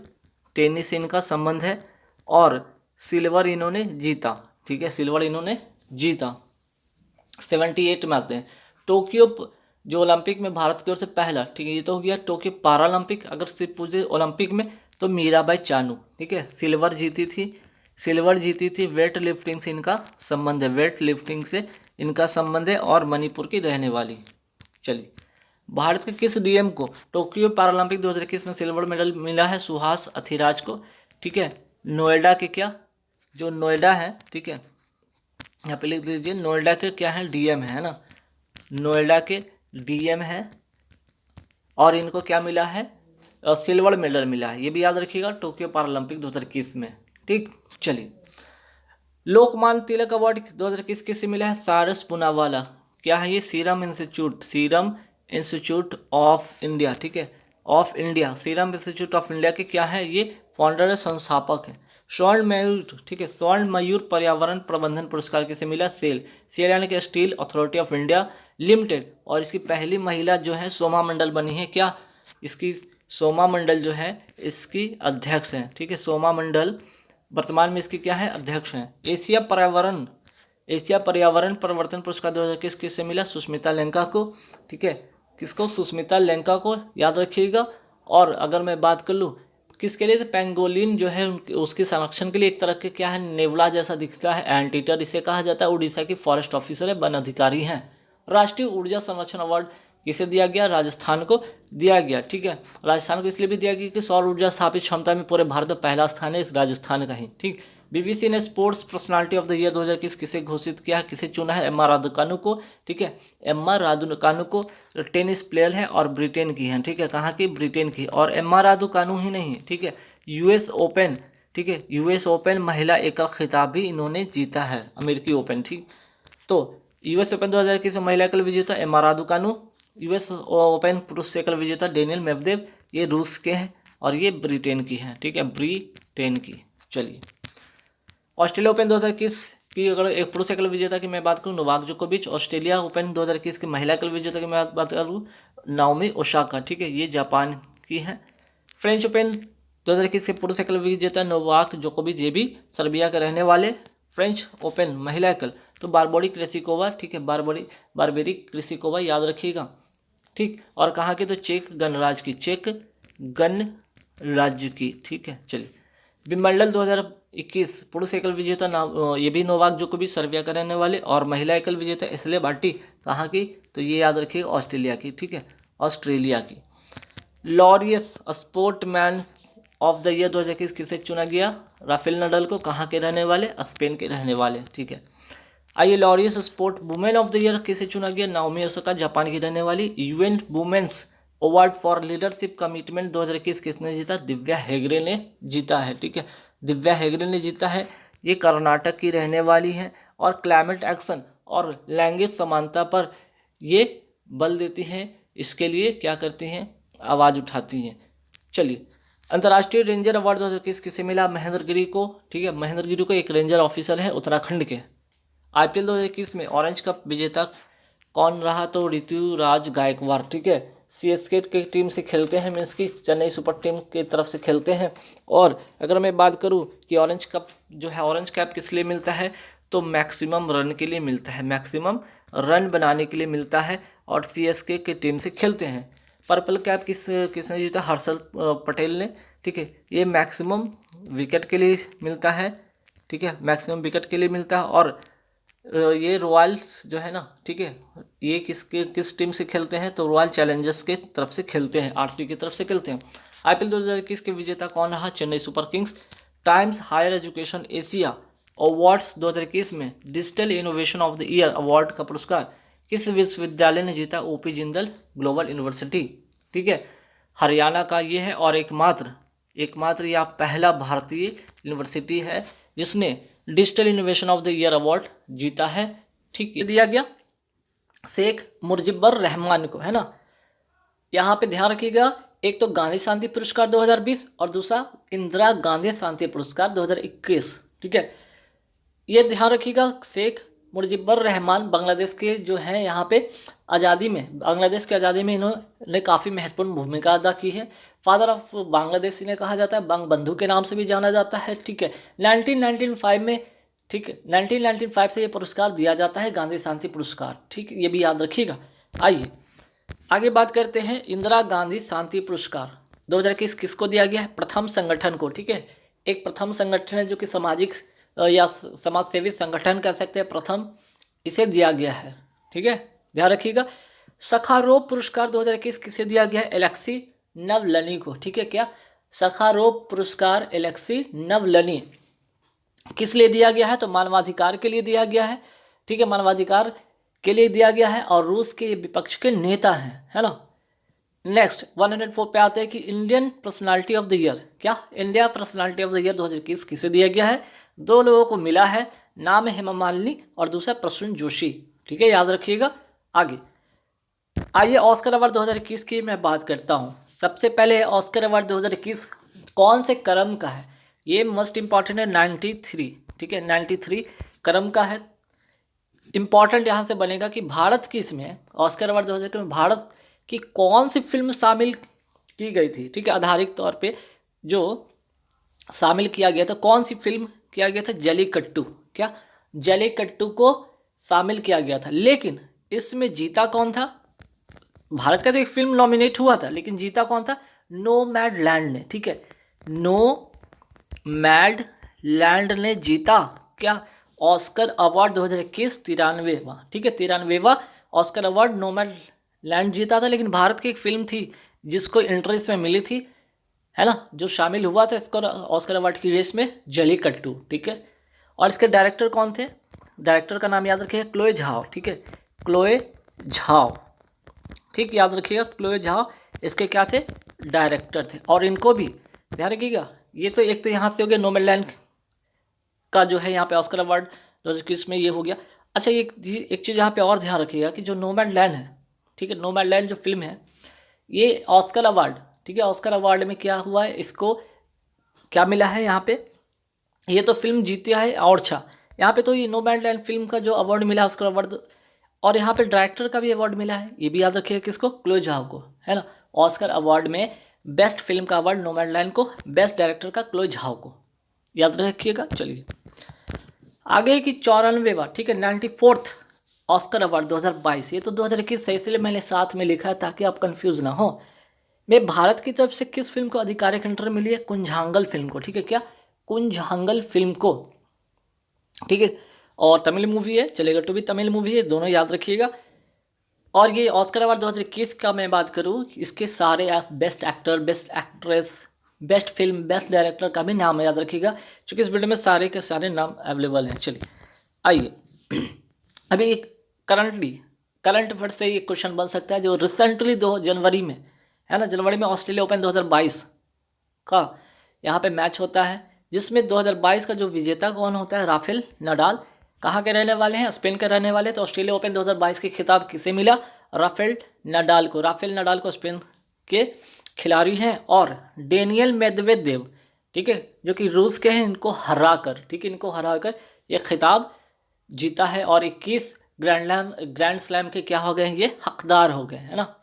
A: टेनिस से इनका संबंध है, और सिल्वर इन्होंने जीता। ठीक है, सिल्वर इन्होंने जीता, 78 में आते हैं। टोक्यो जो ओलंपिक में भारत की ओर से पहला, ठीक है, ये तो हो गया टोक्यो पैरालंपिक। अगर सिर्फ पूछे ओलंपिक में, तो मीराबाई चानू, ठीक है, सिल्वर जीती थी। वेट लिफ्टिंग से इनका संबंध है, वेट लिफ्टिंग से इनका संबंध है, और मणिपुर की रहने वाली। चलिए, भारत के किस डीएम को टोक्यो पैरालंपिक 2021 में सिल्वर मेडल मिला है, सुहास अथिराज को। ठीक है, नोएडा के क्या, जो नोएडा है, ठीक है, यहाँ पे लिख लीजिए, नोएडा के क्या है, डीएम है ना, नोएडा के डीएम है, और इनको क्या मिला है, सिल्वर मेडल मिला है, ये भी याद रखिएगा, टोक्यो पैरालंपिक 2021 में। ठीक, चलिए, लोकमान्य तिलक अवार्ड 2021 किसे मिला है, सारस पूनावाला। क्या है ये, सीरम इंस्टीट्यूट ऑफ इंडिया। ठीक है, of India, serum institute of India के क्या है, ये फाउंडर है, संस्थापक है। स्वर्ण मयूर, ठीक है, स्वर्ण मयूर पर्यावरण प्रबंधन पुरस्कार किसे मिला, सेल यानी कि steel authority of India limited. और इसकी पहली महिला जो है सोमा मंडल बनी है, क्या इसकी, सोमा मंडल जो है इसकी अध्यक्ष हैं। ठीक है, सोमा मंडल वर्तमान में इसकी क्या है, अध्यक्ष हैं। एशिया पर्यावरण परिवर्तन पुरस्कार 2021 किससे मिला, सुष्मिता लंका को। ठीक है, किसको, सुष्मिता लंका को, याद रखिएगा। और अगर मैं बात कर लूँ किसके लिए? तो पेंगोलिन जो है उसके संरक्षण के लिए, एक तरह के क्या है, नेवला जैसा दिखता है, एंटीटर इसे कहा जाता है। उड़ीसा की फॉरेस्ट ऑफिसर है, वन अधिकारी हैं। राष्ट्रीय ऊर्जा संरक्षण अवार्ड किसे दिया गया? राजस्थान को दिया गया। ठीक है, राजस्थान को इसलिए भी दिया गया कि सौर ऊर्जा स्थापित क्षमता में पूरे भारत में पहला स्थान है राजस्थान का ही। ठीक, बीबीसी ने sports personality of the year 2021 किसे घोषित किया, किसे चुना है? एम्मा रादुकानु को। ठीक है, एम्मा रादुकानु को टेनिस प्लेयर है और ब्रिटेन की है। ठीक है, कहाँ की? ब्रिटेन की। और एम्मा रादुकानु ही नहीं, ठीक है, यूएस ओपन, ठीक है, यूएस ओपन महिला एकल खिताब भी इन्होंने जीता है, अमेरिकी ओपन। ठीक, तो यूएस ओपन 2021 में महिला एकल विजेता एम्मा रादुकानु, यूएस ओपन पुरुष एकल विजेता डेनियल मेदवेदेव, ये रूस के हैं और ये ब्रिटेन की हैं। ठीक है, ब्रिटेन की। चलिए, ऑस्ट्रेलिया ओपन 2021 की अगर एक पुरुष एकल विजेता की मैं बात करूँ, नोवाक जोकोविच। ऑस्ट्रेलिया ओपन 2021 की महिला एकल विजेता की मैं बात करूँ, नाओमी ओसाका। ठीक है, ये जापान की है। फ्रेंच ओपन 2021 के पुरुष एकल विजेता नोवाक जोकोविच, ये भी सर्बिया के रहने वाले। फ्रेंच ओपन महिला एकल तो बारबोरी क्रिसिकोवा। ठीक है, बारबेरी क्रिसिकोवा याद रखिएगा। ठीक, और कहाँ की? तो चेक गणराज्य की, चेक गणराज्य की। ठीक है, चलिए, विंबलडन 2021 पुरुष एकल विजेता ये भी नोवाक जोकोविच, सर्बिया का रहने वाले। और महिला एकल विजेता एशले बार्टी, कहाँ की? तो ये याद रखिए, ऑस्ट्रेलिया की। ठीक है, ऑस्ट्रेलिया की। Laureus sportsman of the year 2021 किसे चुना गया? राफेल नडाल को, कहाँ के रहने वाले? स्पेन के रहने वाले। ठीक है, आइए, Laureus sport women of the year किसे चुना गया? नाओमी ओसाका, जापान की रहने वाली। UN women's award for leadership commitment 2021 किसने जीता? दिव्या हेगड़े ने जीता है। ठीक है, दिव्या हेगड़े ने जीता है, ये कर्नाटक की रहने वाली है। और क्लाइमेट एक्शन और लैंगिक समानता पर ये बल देती हैं, इसके लिए क्या करती हैं? आवाज़ उठाती हैं। चलिए, अंतर्राष्ट्रीय रेंजर अवार्ड 2021 किसे मिला? महेंद्र गिरी को। ठीक है, महेंद्र गिरी को, एक रेंजर ऑफिसर है उत्तराखंड के। आईपीएल 2021 में ऑरेंज कप विजेता कौन रहा? तो ऋतुराज गायकवाड़। ठीक है, सीएसके की टीम से खेलते हैं, मीन्स की चेन्नई सुपर टीम की तरफ से खेलते हैं। और अगर मैं बात करूं कि ऑरेंज कप जो है, ऑरेंज कैप किस लिए मिलता है? तो मैक्सिमम रन के लिए मिलता है, मैक्सिमम रन बनाने के लिए मिलता है। और सीएसके की टीम से खेलते हैं। पर्पल कैप किसने जीता? हर्षल पटेल ने। ठीक है, ये मैक्सिमम विकेट के लिए मिलता है। ठीक है, मैक्सिमम विकेट के लिए मिलता है। और ये रॉयल्स जो है ना, ठीक है, ये किस टीम से खेलते हैं? तो रॉयल चैलेंजर्स के तरफ से खेलते हैं, आरसीबी की तरफ से खेलते हैं। आईपीएल 2021 के विजेता कौन रहा? Chennai Super Kings. Times Higher Education Asia Awards 2021 में Digital Innovation of the Year Award का पुरस्कार किस विश्वविद्यालय ने जीता? OP Jindal Global University. ठीक है, हरियाणा का ये है। और एकमात्र या पहला भारतीय यूनिवर्सिटी है जिसने digital Innovation of the Year award जीता है। ठीक, ये दिया गया शेख मुजीबुर रहमान को, है ना। यहाँ पे ध्यान रखिएगा, एक तो गांधी शांति पुरस्कार 2020 और दूसरा इंदिरा गांधी शांति पुरस्कार 2021। ठीक है, ये ध्यान रखिएगा, शेख मुजीबुर रहमान बांग्लादेश के जो हैं, यहाँ पे आज़ादी में, बांग्लादेश की आज़ादी में इन्होंने काफ़ी महत्वपूर्ण भूमिका अदा की है। फादर ऑफ बांग्लादेश इन्हें कहा जाता है, बंग बंधु के नाम से भी जाना जाता है। ठीक है, 1995 में, ठीक है, 1995 से ये पुरस्कार दिया जाता है, गांधी शांति पुरस्कार। ठीक, ये भी याद रखिएगा। आइए आगे बात करते हैं, इंदिरा गांधी शांति पुरस्कार 2021 किसको दिया गया है? प्रथम संगठन को। ठीक है, एक प्रथम संगठन है जो कि सामाजिक या समाज सेवी संगठन कह सकते हैं, प्रथम इसे दिया गया है। ठीक है, ध्यान रखिएगा। सखारोव पुरस्कार 2021 किसे दिया गया है? एलेक्सी नवलनी को। ठीक है, क्या? सखारोव पुरस्कार एलेक्सी नवलनी किस लिए दिया गया है? तो मानवाधिकार के लिए दिया गया है। ठीक है, मानवाधिकार के लिए दिया गया है और रूस के विपक्ष के नेता हैं, है ना। नेक्स्ट 104 पे आते हैं कि Indian personality of the year, क्या? India personality of the year 2021 किसे दिया गया है? दो लोगों को मिला है, नाम है हेमा मालिनी और दूसरा प्रसून जोशी। ठीक है, याद रखिएगा। आगे आइए, ऑस्कर अवार्ड 2021 की मैं बात करता हूँ। सबसे पहले ऑस्कर अवार्ड 2021 कौन से क्रम का है? ये मोस्ट इंपॉर्टेंट है, 93। ठीक है, 93 क्रम का है। इंपॉर्टेंट यहाँ से बनेगा कि भारत की इसमें ऑस्कर अवार्ड 2021 में भारत की कौन सी फिल्म शामिल की गई थी। ठीक है, आधारित तौर पे जो शामिल किया गया था, कौन सी फिल्म किया गया था? जलीकट्टू। क्या? जलीकट्टू को शामिल किया गया था। लेकिन इसमें जीता कौन था? भारत का तो एक फिल्म नॉमिनेट हुआ था, लेकिन जीता कौन था? नोमैडलैंड ने। ठीक है, नो मैड लैंड ने जीता क्या ऑस्कर अवार्ड 2021 93वां, ठीक है 93वां ऑस्कर अवार्ड नोमैड लैंड जीता था। लेकिन भारत की एक फिल्म थी जिसको एंट्री इसमें मिली थी, है ना, जो शामिल हुआ था इसको ऑस्कर अवार्ड की रेस में, जलीकट्टू, ठीक है। और इसके डायरेक्टर कौन थे? डायरेक्टर का नाम याद रखिएगा, क्लोए झाओ, ठीक है, क्लोए झाओ, ठीक, याद रखिएगा क्लोए झाओ इसके क्या थे? डायरेक्टर थे। और इनको भी ध्यान रखिएगा, ये तो एक तो यहाँ से हो गया नोमैडलैंड का जो है यहाँ पे ऑस्कर अवार्ड 2021 में ये हो गया। अच्छा एक चीज़ यहाँ पे और ध्यान रखिएगा कि जो नोमैडलैंड है, ठीक है, नोमैडलैंड जो फिल्म है ये ऑस्कर अवार्ड, ठीक है, ऑस्कर अवार्ड में क्या हुआ है, इसको क्या मिला है यहाँ पे, ये तो फिल्म जीती है। और अच्छा यहाँ पे तो ये नोमैडलैंड फिल्म का जो अवार्ड मिला है ऑस्कर अवार्ड, और यहाँ पे डायरेक्टर का भी अवार्ड मिला है, ये भी याद रखिएगा किसको? क्लोए झाओ को, है ना। ऑस्कर अवार्ड में बेस्ट फिल्म का अवार्ड नोमैडलैंड को, बेस्ट डायरेक्टर का क्लोए झाओ को, याद रखिएगा। चलिए आगे की 94वां, ठीक है 94th ऑस्कर अवार्ड 2022, ये तो 2021 है इसलिए मैंने साथ में लिखा है ताकि आप कंफ्यूज ना हो। में भारत की तरफ से किस फिल्म को आधिकारिक एंट्री मिली है? कुंजांगल फिल्म को, ठीक है, क्या? कुंजांगल फिल्म को, ठीक है। और तमिल मूवी है, चलेगा तो भी तमिल मूवी है, दोनों याद रखिएगा। और ये ऑस्कर अवार्ड 2021 का मैं बात करूँ, इसके सारे best actor, best actress, best film, best director का भी नाम याद रखिएगा, क्योंकि इस वीडियो में सारे के सारे नाम अवेलेबल हैं। चलिए आइए अभी एक करंट अफेयर से ये क्वेश्चन बन सकता है, जो रिसेंटली 2 जनवरी में, है ना, जनवरी में ऑस्ट्रेलिया ओपन 2022 का यहाँ पे मैच होता है, जिसमें 2022 का जो विजेता कौन होता है? Rafael Nadal. कहाँ के रहने वाले हैं? स्पेन के रहने वाले। तो ऑस्ट्रेलिया ओपन 2022 के खिताब किसे मिला? राफेल नडाल को। राफेल नडाल को स्पेन के खिलाड़ी हैं। और डेनियल मेदवेदेव, ठीक है, जो कि रूस के हैं, इनको हराकर, ठीक है, इनको हराकर ये खिताब जीता है। और 21 ग्रैंड स्लैम के क्या हो गए हैं? ये हकदार हो गए, है ना।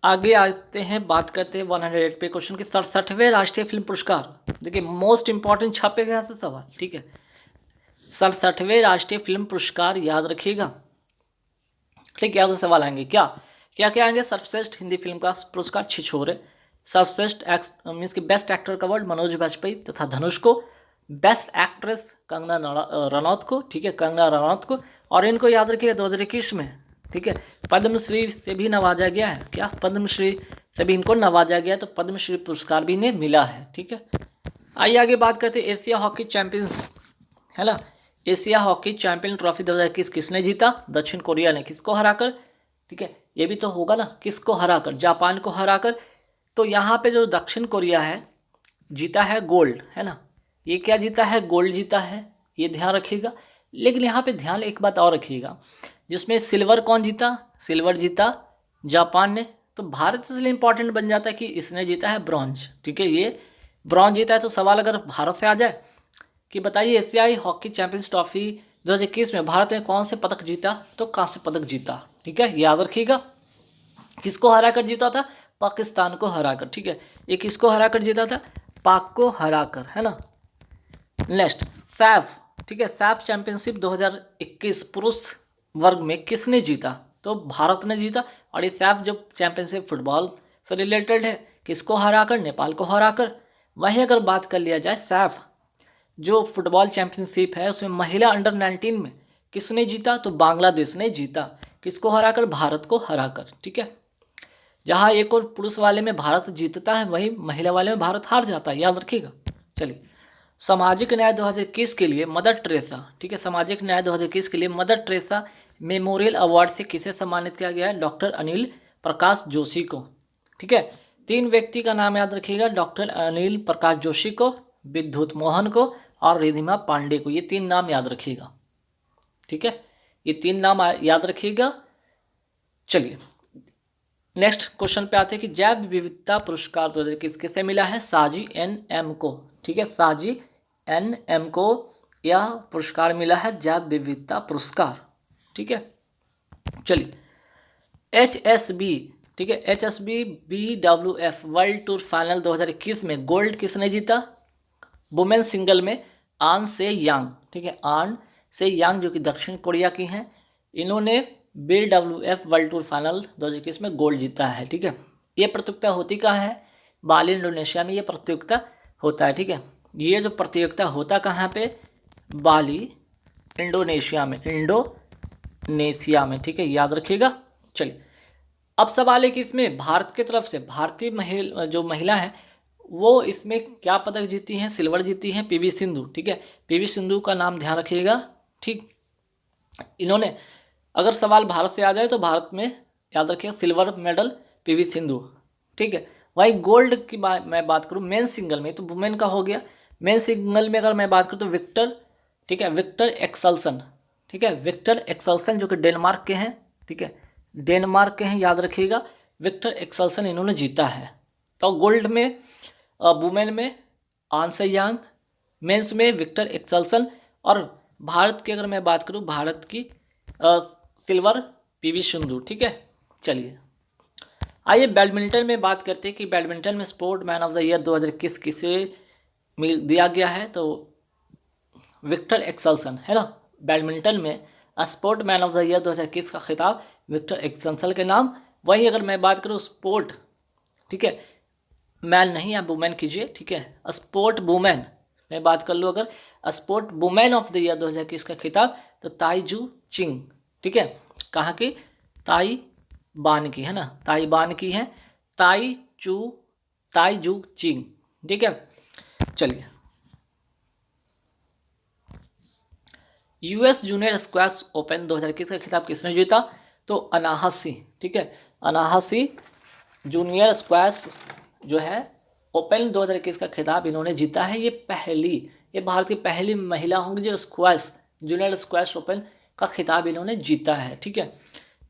A: आगे आते हैं, बात करते हैं 108 पे क्वेश्चन के 67वें राष्ट्रीय फिल्म पुरस्कार। देखिए मोस्ट इंपॉर्टेंट छापे गया था सवाल, ठीक है, 67वें राष्ट्रीय फिल्म पुरस्कार याद रखिएगा, ठीक, याद सवाल आएंगे क्या क्या क्या आएंगे? सर्वश्रेष्ठ हिंदी फिल्म का पुरस्कार छिछोरे, सर्वश्रेष्ठ मीन्स की बेस्ट एक्टर का अवार्ड मनोज बाजपेयी तथा धनुष को, बेस्ट एक्ट्रेस कंगना रनौत को, ठीक है, कंगना रनौत को। और इनको याद रखिएगा 2021 में, ठीक है, पद्मश्री से भी नवाजा गया है, क्या? पद्मश्री से भी इनको नवाजा गया, तो पद्मश्री पुरस्कार भी इन्हें मिला है, ठीक है। आइए आगे बात करते हैं एशिया हॉकी चैंपियंस, है ना। एशिया हॉकी चैंपियन ट्रॉफी 2021 किसने जीता? दक्षिण कोरिया ने। किसको हराकर? ठीक है, ये भी तो होगा ना, किसको हराकर? जापान को हराकर। तो यहाँ पे जो दक्षिण कोरिया है जीता है गोल्ड, है ना, ये क्या जीता है? गोल्ड जीता है, ये ध्यान रखिएगा। लेकिन यहाँ पे ध्यान एक बात और रखिएगा, जिसमें सिल्वर कौन जीता? सिल्वर जीता जापान ने। तो भारत से इसलिए इंपॉर्टेंट बन जाता है कि इसने जीता है ब्रॉन्ज, ठीक है, ये ब्रॉन्ज जीता है। तो सवाल अगर भारत से आ जाए कि बताइए एशियाई हॉकी चैंपियंस ट्रॉफी 2021 में भारत ने कौन से पदक जीता? तो कांस्य पदक जीता, ठीक है, याद रखिएगा। किसको हराकर जीता था? पाकिस्तान को हराकर, ठीक है, ये किसको हराकर जीता था? पाक को हराकर, है ना। नेक्स्ट सैफ, ठीक है, सैफ चैंपियनशिप 2021 पुरुष वर्ग में किसने जीता? तो भारत ने जीता। और ये सैफ जो चैंपियनशिप फुटबॉल से रिलेटेड है, किसको हराकर? नेपाल को हराकर। वहीं अगर बात कर लिया जाए सैफ जो फुटबॉल चैंपियनशिप है उसमें महिला अंडर 19 में किसने जीता? तो बांग्लादेश ने जीता। किसको हराकर? भारत को हराकर, ठीक है। जहां एक और पुरुष वाले में भारत जीतता है, वहीं महिला वाले में भारत हार जाता है, याद रखिएगा। चलिए सामाजिक न्याय 2021 के लिए मदर टेरेसा, ठीक है, सामाजिक न्याय 2021 के लिए मदर टेरेसा मेमोरियल अवार्ड से किसे सम्मानित किया गया है? डॉक्टर अनिल प्रकाश जोशी को, ठीक है। 3 व्यक्ति का नाम याद रखिएगा, डॉक्टर अनिल प्रकाश जोशी को, विद्युत मोहन को और रिधिमा पांडे को। ये 3 नाम याद रखिएगा, ठीक है, ये 3 नाम याद रखिएगा। चलिए नेक्स्ट क्वेश्चन पे आते हैं कि जैव विविधता पुरस्कार 2021 किसे मिला है? साजी NM को, ठीक है, साजी NM को यह पुरस्कार मिला है, जैव विविधता पुरस्कार, ठीक है। चलिए HSB, ठीक है, HSB BWF world tour final 2021 में गोल्ड किसने जीता? वुमेन सिंगल में आन से यांग, ठीक है, आन से यांग जो कि दक्षिण कोरिया की हैं, इन्होंने BWF वर्ल्ड टूर फाइनल 2021 में गोल्ड जीता है, ठीक है। ये प्रतियोगिता होती कहाँ है? बाली इंडोनेशिया में ये प्रतियोगिता होता है। ठीक है, ये जो प्रतियोगिता होता कहाँ पे, बाली इंडोनेशिया में, इंडोनेशिया में। ठीक है, याद रखिएगा। चलिए अब सवाल है कि इसमें भारत की तरफ से भारतीय महिला है वो इसमें क्या पदक जीती हैं, सिल्वर जीती हैं, पीवी सिंधु। ठीक है, पीवी सिंधु का नाम ध्यान रखिएगा। ठीक, इन्होंने अगर सवाल भारत से आ जाए तो भारत में याद रखिएगा सिल्वर मेडल पीवी सिंधु। ठीक है, वही गोल्ड की मैं बात करूँ मेन सिंगल में, तो वुमेन का हो गया। मेन सिंगल में अगर मैं बात करूँ तो विक्टर, ठीक है, विक्टर एक्सेल्सन। ठीक है, विक्टर एक्सेल्सन जो कि डेनमार्क के हैं। ठीक है, डेनमार्क के हैं, याद रखिएगा। विक्टर एक्सेल्सन इन्होंने जीता है। तो गोल्ड में वुमेन में आंसे यांग, मेंस में विक्टर एक्सेल्सन, और भारत की अगर मैं बात करूं भारत की सिल्वर पीवी सिंधु। ठीक है, चलिए आइए बैडमिंटन में बात करते हैं कि बैडमिंटन में sport man of the year 2021 किसे दिया गया है, तो विक्टर एक्सेल्सन है ना। बैडमिंटन में sport man of the year 2021 का खिताब विक्टर एक्सेल्सन के नाम। वहीं अगर मैं बात करूँ स्पोर्ट, ठीक है, मैन नहीं आप वुमेन कीजिए। ठीक है, स्पोर्ट वुमेन मैं बात कर लूँ अगर sport women of the year 2021 का खिताब, तो ताइजू चिंग। ठीक है, कहाँ की, ताइवान की है ना, ताइवान की है, ताइजू चिंग। ठीक है, चलिए यूएस जूनियर स्क्वैश ओपन 2021 का खिताब किसने जीता, तो अनाहसी। ठीक है, अनाहसी जूनियर स्क्वैश जो है ओपन 2021 का खिताब इन्होंने जीता है। ये भारत की पहली महिला होंगी जो स्क्वैश जूनियर स्क्वैश ओपन का खिताब इन्होंने जीता है। ठीक है,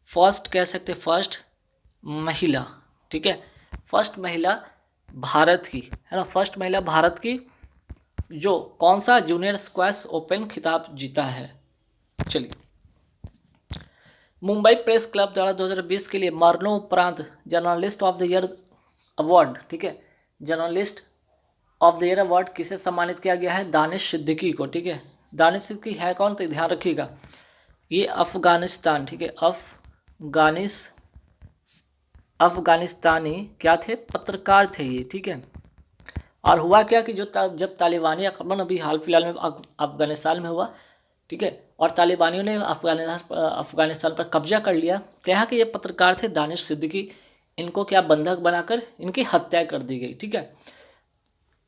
A: फर्स्ट कह सकते, फर्स्ट महिला। ठीक है, फर्स्ट महिला भारत की है ना, फर्स्ट महिला भारत की जो कौन सा जूनियर स्क्वैश ओपन खिताब जीता है। चलिए मुंबई प्रेस क्लब द्वारा 2020 के लिए मरणोपरांत journalist of the Year award, ठीक है, journalist of the Year award किसे सम्मानित किया गया है, दानिश सिद्दीकी को। ठीक है, दानिश सिद्दीकी है कौन, तो ध्यान रखिएगा ये अफगानिस्तान, ठीक है, अफगानिस्तानी क्या थे, पत्रकार थे ये। ठीक है, और हुआ क्या कि जब तालिबानी आक्रमण अभी हाल फिलहाल में अफगानिस्तान में हुआ, ठीक है, और तालिबानियों ने अफगानिस्तान पर कब्जा कर लिया, तो यहाँ के ये पत्रकार थे दानिश सिद्दीकी, इनको क्या बंधक बनाकर इनकी हत्या कर दी गई। ठीक है,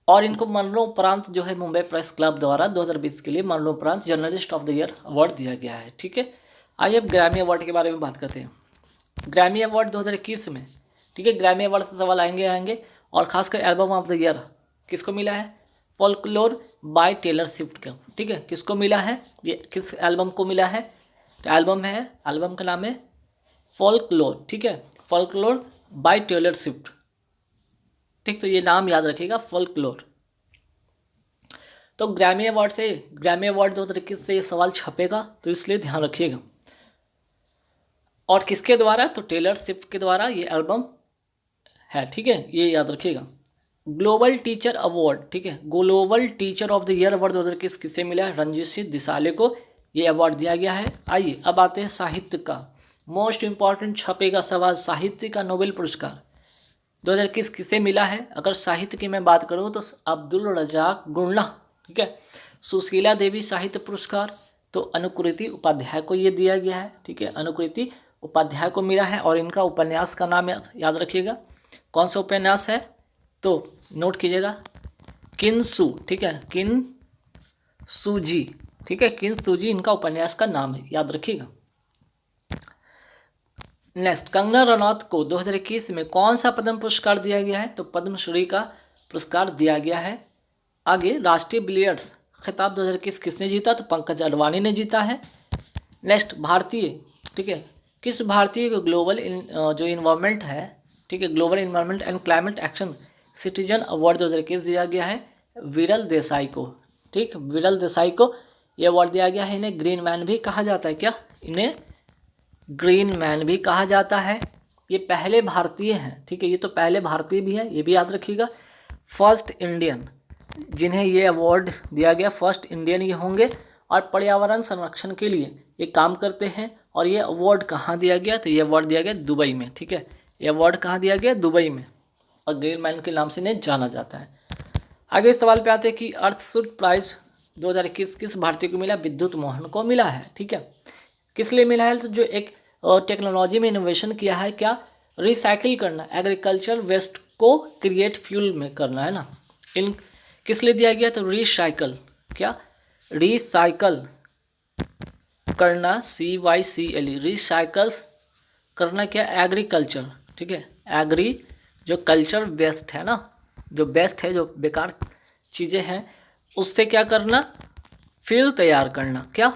A: और इनको मरणोपरांत जो है मुंबई प्रेस क्लब द्वारा 2020 के लिए मरणोपरांत journalist of the Year award दिया गया है। ठीक है, आइए अब ग्रैमी अवार्ड के बारे में बात करते हैं। ग्रैमी अवार्ड 2021 में, ठीक है, ग्रैमी अवार्ड से सवाल आएंगे और खासकर एल्बम ऑफ द ईयर किसको मिला है, फोल्कलोर बाय टेलर स्विफ्ट का। ठीक है, किसको मिला है, ये किस एल्बम को मिला है, तो एल्बम का नाम है फोल्कलोर। ठीक है, फोल्कलोर बाय टेलर स्विफ्ट। ठीक, तो ये नाम याद रखिएगा, फोल्कलोर। तो ग्रैमी अवार्ड 2021 से ये सवाल छपेगा, तो इसलिए ध्यान रखिएगा। और किसके द्वारा, तो टेलर स्विफ्ट के द्वारा ये एल्बम है। ठीक है, ये याद रखिएगा। ग्लोबल टीचर अवार्ड, ठीक है, global teacher of the Year award 2021 किसे मिला है, रणजीत सिंह दिसाले को ये अवार्ड दिया गया है। आइए अब आते हैं साहित्य का, मोस्ट इंपॉर्टेंट छपेगा सवाल, साहित्य का नोबेल पुरस्कार 2021 किसे मिला है। अगर साहित्य की मैं बात करूँ तो अब्दुल रजाक गुर्ना, ठीक है, सुशीला देवी साहित्य पुरस्कार, तो अनुकृति उपाध्याय को ये दिया गया है। ठीक है, अनुकृति उपाध्याय को मिला है, और इनका उपन्यास का नाम याद रखिएगा, कौन सा उपन्यास है, तो नोट कीजिएगा, किन्सु। ठीक है, किन्सुजी। ठीक है, किन्सुजी इनका उपन्यास का नाम है, याद रखिएगा। नेक्स्ट, कंगना रनौत को 2021 में कौन सा पद्म पुरस्कार दिया गया है, तो पद्मश्री का पुरस्कार दिया गया है। आगे राष्ट्रीय बिलियर्ड्स खिताब 2021 किसने जीता, तो पंकज अडवाणी ने जीता है। नेक्स्ट, भारतीय, ठीक है, किस भारतीय को ग्लोबल जो इन्वायरमेंट है, ठीक है, global environment and climate action citizen award 2021 दिया गया है, विरल देसाई को। ठीक, विरल देसाई को ये अवार्ड दिया गया है। इन्हें ग्रीन मैन भी कहा जाता है, क्या, इन्हें ग्रीन मैन भी कहा जाता है। ये पहले भारतीय हैं। ठीक है, ये तो पहले भारतीय भी हैं, ये भी याद रखिएगा। फर्स्ट इंडियन जिन्हें ये अवार्ड दिया गया, फर्स्ट इंडियन ये होंगे, और पर्यावरण संरक्षण के लिए ये काम करते हैं। और ये अवार्ड कहाँ दिया गया, तो ये अवार्ड दिया गया दुबई में। ठीक है, ये अवार्ड कहाँ दिया गया, दुबई में। और ग्रेलमैन के नाम से इन्हें जाना जाता है। आगे इस सवाल पे आते हैं कि अर्थशूट प्राइज 2021 किस भारतीय को मिला? विद्युत मोहन को मिला है। ठीक है, किस लिए मिला है? तो जो एक टेक्नोलॉजी में इनोवेशन किया है, क्या? रिसाइकिल करना, एग्रीकल्चर वेस्ट को क्रिएट फ्यूल में करना, है ना। इन किस लिए दिया गया? तो रिसाइकल, क्या? रिसाइकल करना, CYCLE, रिसाइकल्स करना, क्या? एग्रीकल्चर। ठीक है, एग्री जो कल्चर वेस्ट है ना, जो बेस्ट है, जो बेकार चीज़ें हैं, उससे क्या करना? फ्यूल तैयार करना, क्या?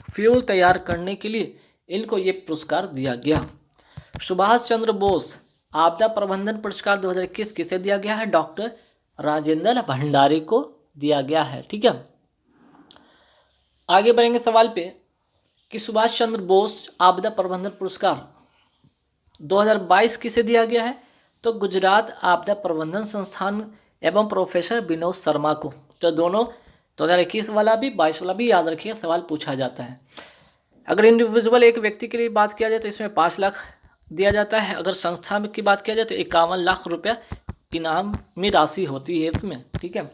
A: फ्यूल तैयार करने के लिए इनको ये पुरस्कार दिया गया। सुभाष चंद्र बोस आपदा प्रबंधन पुरस्कार 2021 किसे दिया गया है? डॉक्टर राजेंद्र भंडारी को दिया गया है। ठीक है, आगे बढ़ेंगे सवाल पे कि सुभाष चंद्र बोस आपदा प्रबंधन पुरस्कार 2022 किसे दिया गया है? तो गुजरात आपदा प्रबंधन संस्थान एवं प्रोफेसर विनोद शर्मा को। तो दोनों 2021 वाला भी 22 वाला भी याद रखिए, सवाल पूछा जाता है। अगर इंडिविजुअल एक व्यक्ति के लिए बात किया जाए तो इसमें 5 लाख दिया जाता है। अगर संस्था की बात किया जाए तो 51 लाख रुपया इनामी राशि होती है इसमें। ठीक है,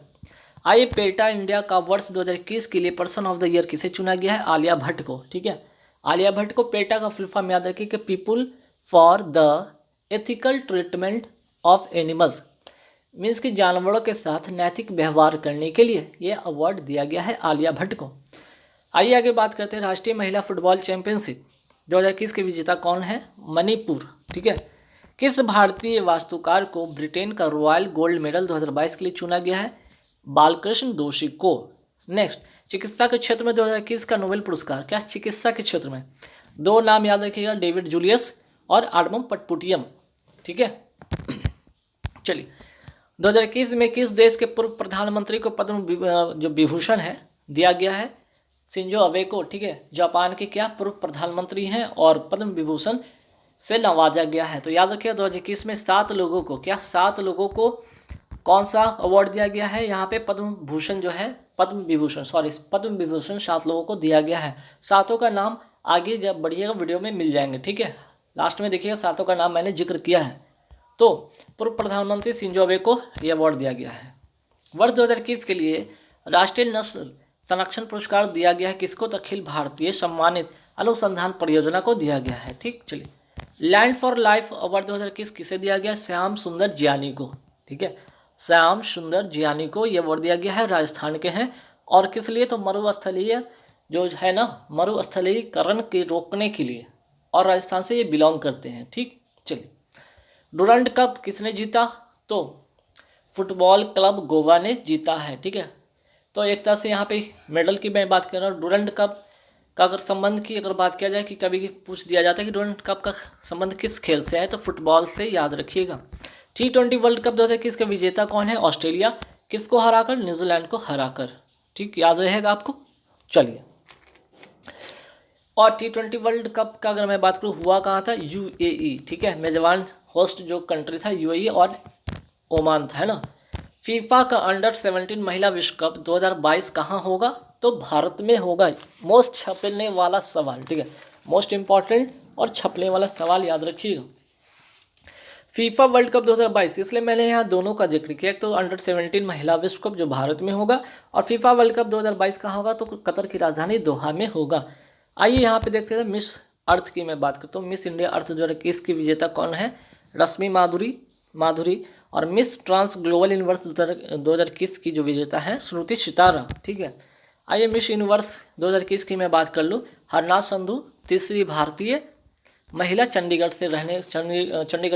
A: आइए पेटा इंडिया का वर्ष 2021 के लिए पर्सन ऑफ द ईयर किसे चुना गया है? आलिया भट्ट को। ठीक है, आलिया भट्ट को। पेटा का फुल फॉर्म याद रखिए कि people for the ethical treatment of animals, means कि जानवरों के साथ नैतिक व्यवहार करने के लिए ये अवार्ड दिया गया है आलिया भट्ट को। आइए आगे बात करते हैं राष्ट्रीय महिला फुटबॉल चैंपियनशिप 2021 के विजेता कौन है? मणिपुर। ठीक है, किस भारतीय वास्तुकार को ब्रिटेन का रॉयल गोल्ड मेडल 2022 के लिए चुना गया है? बालकृष्ण दोषी को। नेक्स्ट, चिकित्सा के क्षेत्र में 2021 का नोबेल पुरस्कार, क्या? चिकित्सा के क्षेत्र में 2 नाम याद रखिएगा, डेविड जूलियस और आडमम पटपुटियम। ठीक है, चलिए 2021 में किस देश के पूर्व प्रधानमंत्री को पद्म जो विभूषण है दिया गया है? शिंजो अबे को। ठीक है, जापान के क्या पूर्व प्रधानमंत्री हैं और पद्म विभूषण से नवाजा गया है। तो याद रखिए 2021 में 7 लोगों को, क्या? 7 लोगों को कौन सा अवार्ड दिया गया है? यहाँ पे पद्म भूषण जो है, पद्म विभूषण 7 लोगों को दिया गया है। 7 का नाम आगे जब बढ़िएगा वीडियो में मिल जाएंगे। ठीक है, लास्ट में देखिएगा 7 का नाम मैंने जिक्र किया है। तो पूर्व प्रधानमंत्री शिंजो अबे को यह अवार्ड दिया गया है। वर्ष 2021 के लिए राष्ट्रीय नस्ल संरक्षण पुरस्कार दिया गया है किसको? तो अखिल भारतीय सम्मानित अनुसंधान परियोजना को दिया गया है। ठीक, चलिए लैंड फॉर लाइफ अवार्ड 2021 किसे दिया गया? श्याम सुंदर जियानी को। ठीक है, श्याम सुंदर जियानी को ये अवार्ड दिया गया है, राजस्थान के हैं। और किस लिए? तो मरुस्थलीय जो है ना, मरुस्थलीकरण के रोकने के लिए, और राजस्थान से ये बिलोंग करते हैं। ठीक, चलिए डुरंड कप किसने जीता? तो फुटबॉल क्लब गोवा ने जीता है। ठीक है, तो एक तरह से यहाँ पे मेडल की मैं बात कर रहा हूँ। डुरंड कप का अगर संबंध की अगर बात किया जाए कि कभी पूछ दिया जाता है कि डुरंड कप का संबंध किस खेल से है, तो फुटबॉल से, याद रखिएगा। T20 वर्ल्ड कप 2021 का विजेता कौन है? ऑस्ट्रेलिया। किसको हराकर? न्यूजीलैंड को हराकर। ठीक, याद रहेगा आपको। चलिए, और T20 वर्ल्ड कप का अगर मैं बात करूँ हुआ कहाँ था? UAE। ठीक है, मेजबान होस्ट जो कंट्री था UAE और ओमान था, है ना। फीफा का अंडर 17 महिला विश्व कप 2022 कहाँ होगा? तो भारत में होगा। मोस्ट छपने वाला सवाल। ठीक है, मोस्ट इंपॉर्टेंट और छपने वाला सवाल याद रखिएगा। फीफा वर्ल्ड कप 2022, इसलिए मैंने यहाँ दोनों का जिक्र किया। एक तो अंडर 17 महिला विश्व कप जो भारत में होगा, और फीफा वर्ल्ड कप 2022 कहाँ होगा? तो कतर की राजधानी दोहा में होगा। आइए यहाँ पे देखते हैं मिस अर्थ की मैं बात करता हूँ। मिस इंडिया अर्थ 2021 की विजेता कौन है? रश्मि माधुरी। और मिस ट्रांस ग्लोबल यूनिवर्स 2021 की जो विजेता है श्रुति सितारा। ठीक है, आइए मिस यूनिवर्स 2021 की मैं बात कर लूँ। हरनाथ संधू, तीसरी भारतीय महिला, चंडीगढ़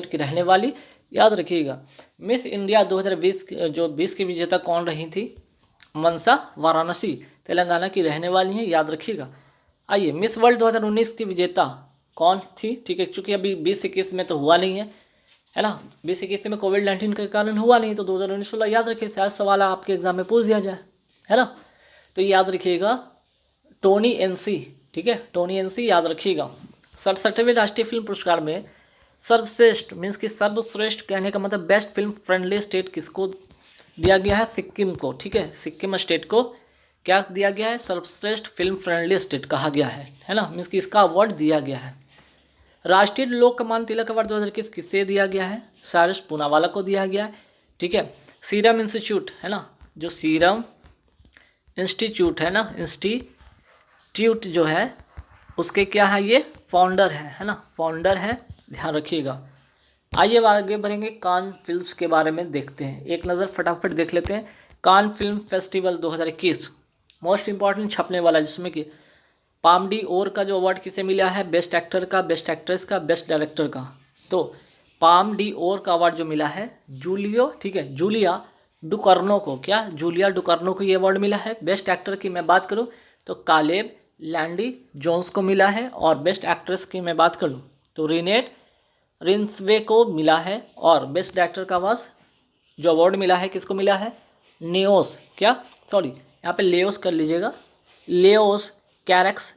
A: की रहने वाली, याद रखिएगा। मिस इंडिया 2020 की विजेता कौन रही थी? मनसा वाराणसी, तेलंगाना की रहने वाली हैं, याद रखिएगा। आइए मिस वर्ल्ड 2019 की विजेता कौन थी? ठीक है, चूँकि अभी 2021 में तो हुआ नहीं है ना, 2021 में कोविड-19 के कारण हुआ नहीं, तो 2019 वाला याद रखिए, शायद सवाल आपके एग्जाम में पूछ दिया जाए, है ना। तो याद रखिएगा टोनी एनसी। ठीक है, टोनी एनसी याद रखिएगा। 67वें राष्ट्रीय फिल्म पुरस्कार में सर्वश्रेष्ठ, मीन्स कि सर्वश्रेष्ठ कहने का मतलब बेस्ट फिल्म फ्रेंडली स्टेट किसको दिया गया है? सिक्किम को। ठीक है, सिक्किम स्टेट को क्या दिया गया है? सर्वश्रेष्ठ फिल्म फ्रेंडली स्टेट कहा गया है ना, मीन्स कि इसका अवार्ड दिया गया है। राष्ट्रीय लोकमान्य तिलक अवार्ड 2021 किसे दिया गया है? सारस पूनावाला को दिया गया है। ठीक है, सीरम इंस्टीट्यूट है ना, जो सीरम इंस्टीट्यूट है ना, इंस्टीट्यूट जो है उसके क्या है, ये फाउंडर है ना, फाउंडर है, ध्यान रखिएगा। आइए आगे बढ़ेंगे, कान फिल्म्स के बारे में देखते हैं, एक नज़र फटाफट देख लेते हैं। Cannes film festival 2021 most important छपने वाला, जिसमें कि पाम डी ओर का जो अवार्ड किसे मिला है? बेस्ट एक्टर का, बेस्ट एक्ट्रेस का, बेस्ट डायरेक्टर का। तो पाम डी ओर का अवार्ड जो मिला है जूलियो, ठीक है, जूलिया डुकर्नो को, क्या जूलिया डुकर्नो को ये अवार्ड मिला है। बेस्ट एक्टर की मैं बात करूँ तो कालेब लैंडी जोन्स को मिला है, और बेस्ट एक्ट्रेस की मैं बात करूँ तो रिनेट रिंसवे को मिला है, और बेस्ट डायरेक्टर का वास जो अवार्ड मिला है किसको मिला है? नेओस, क्या सॉरी यहाँ पे लेओस कर लीजिएगा, लेओस कैरेक्स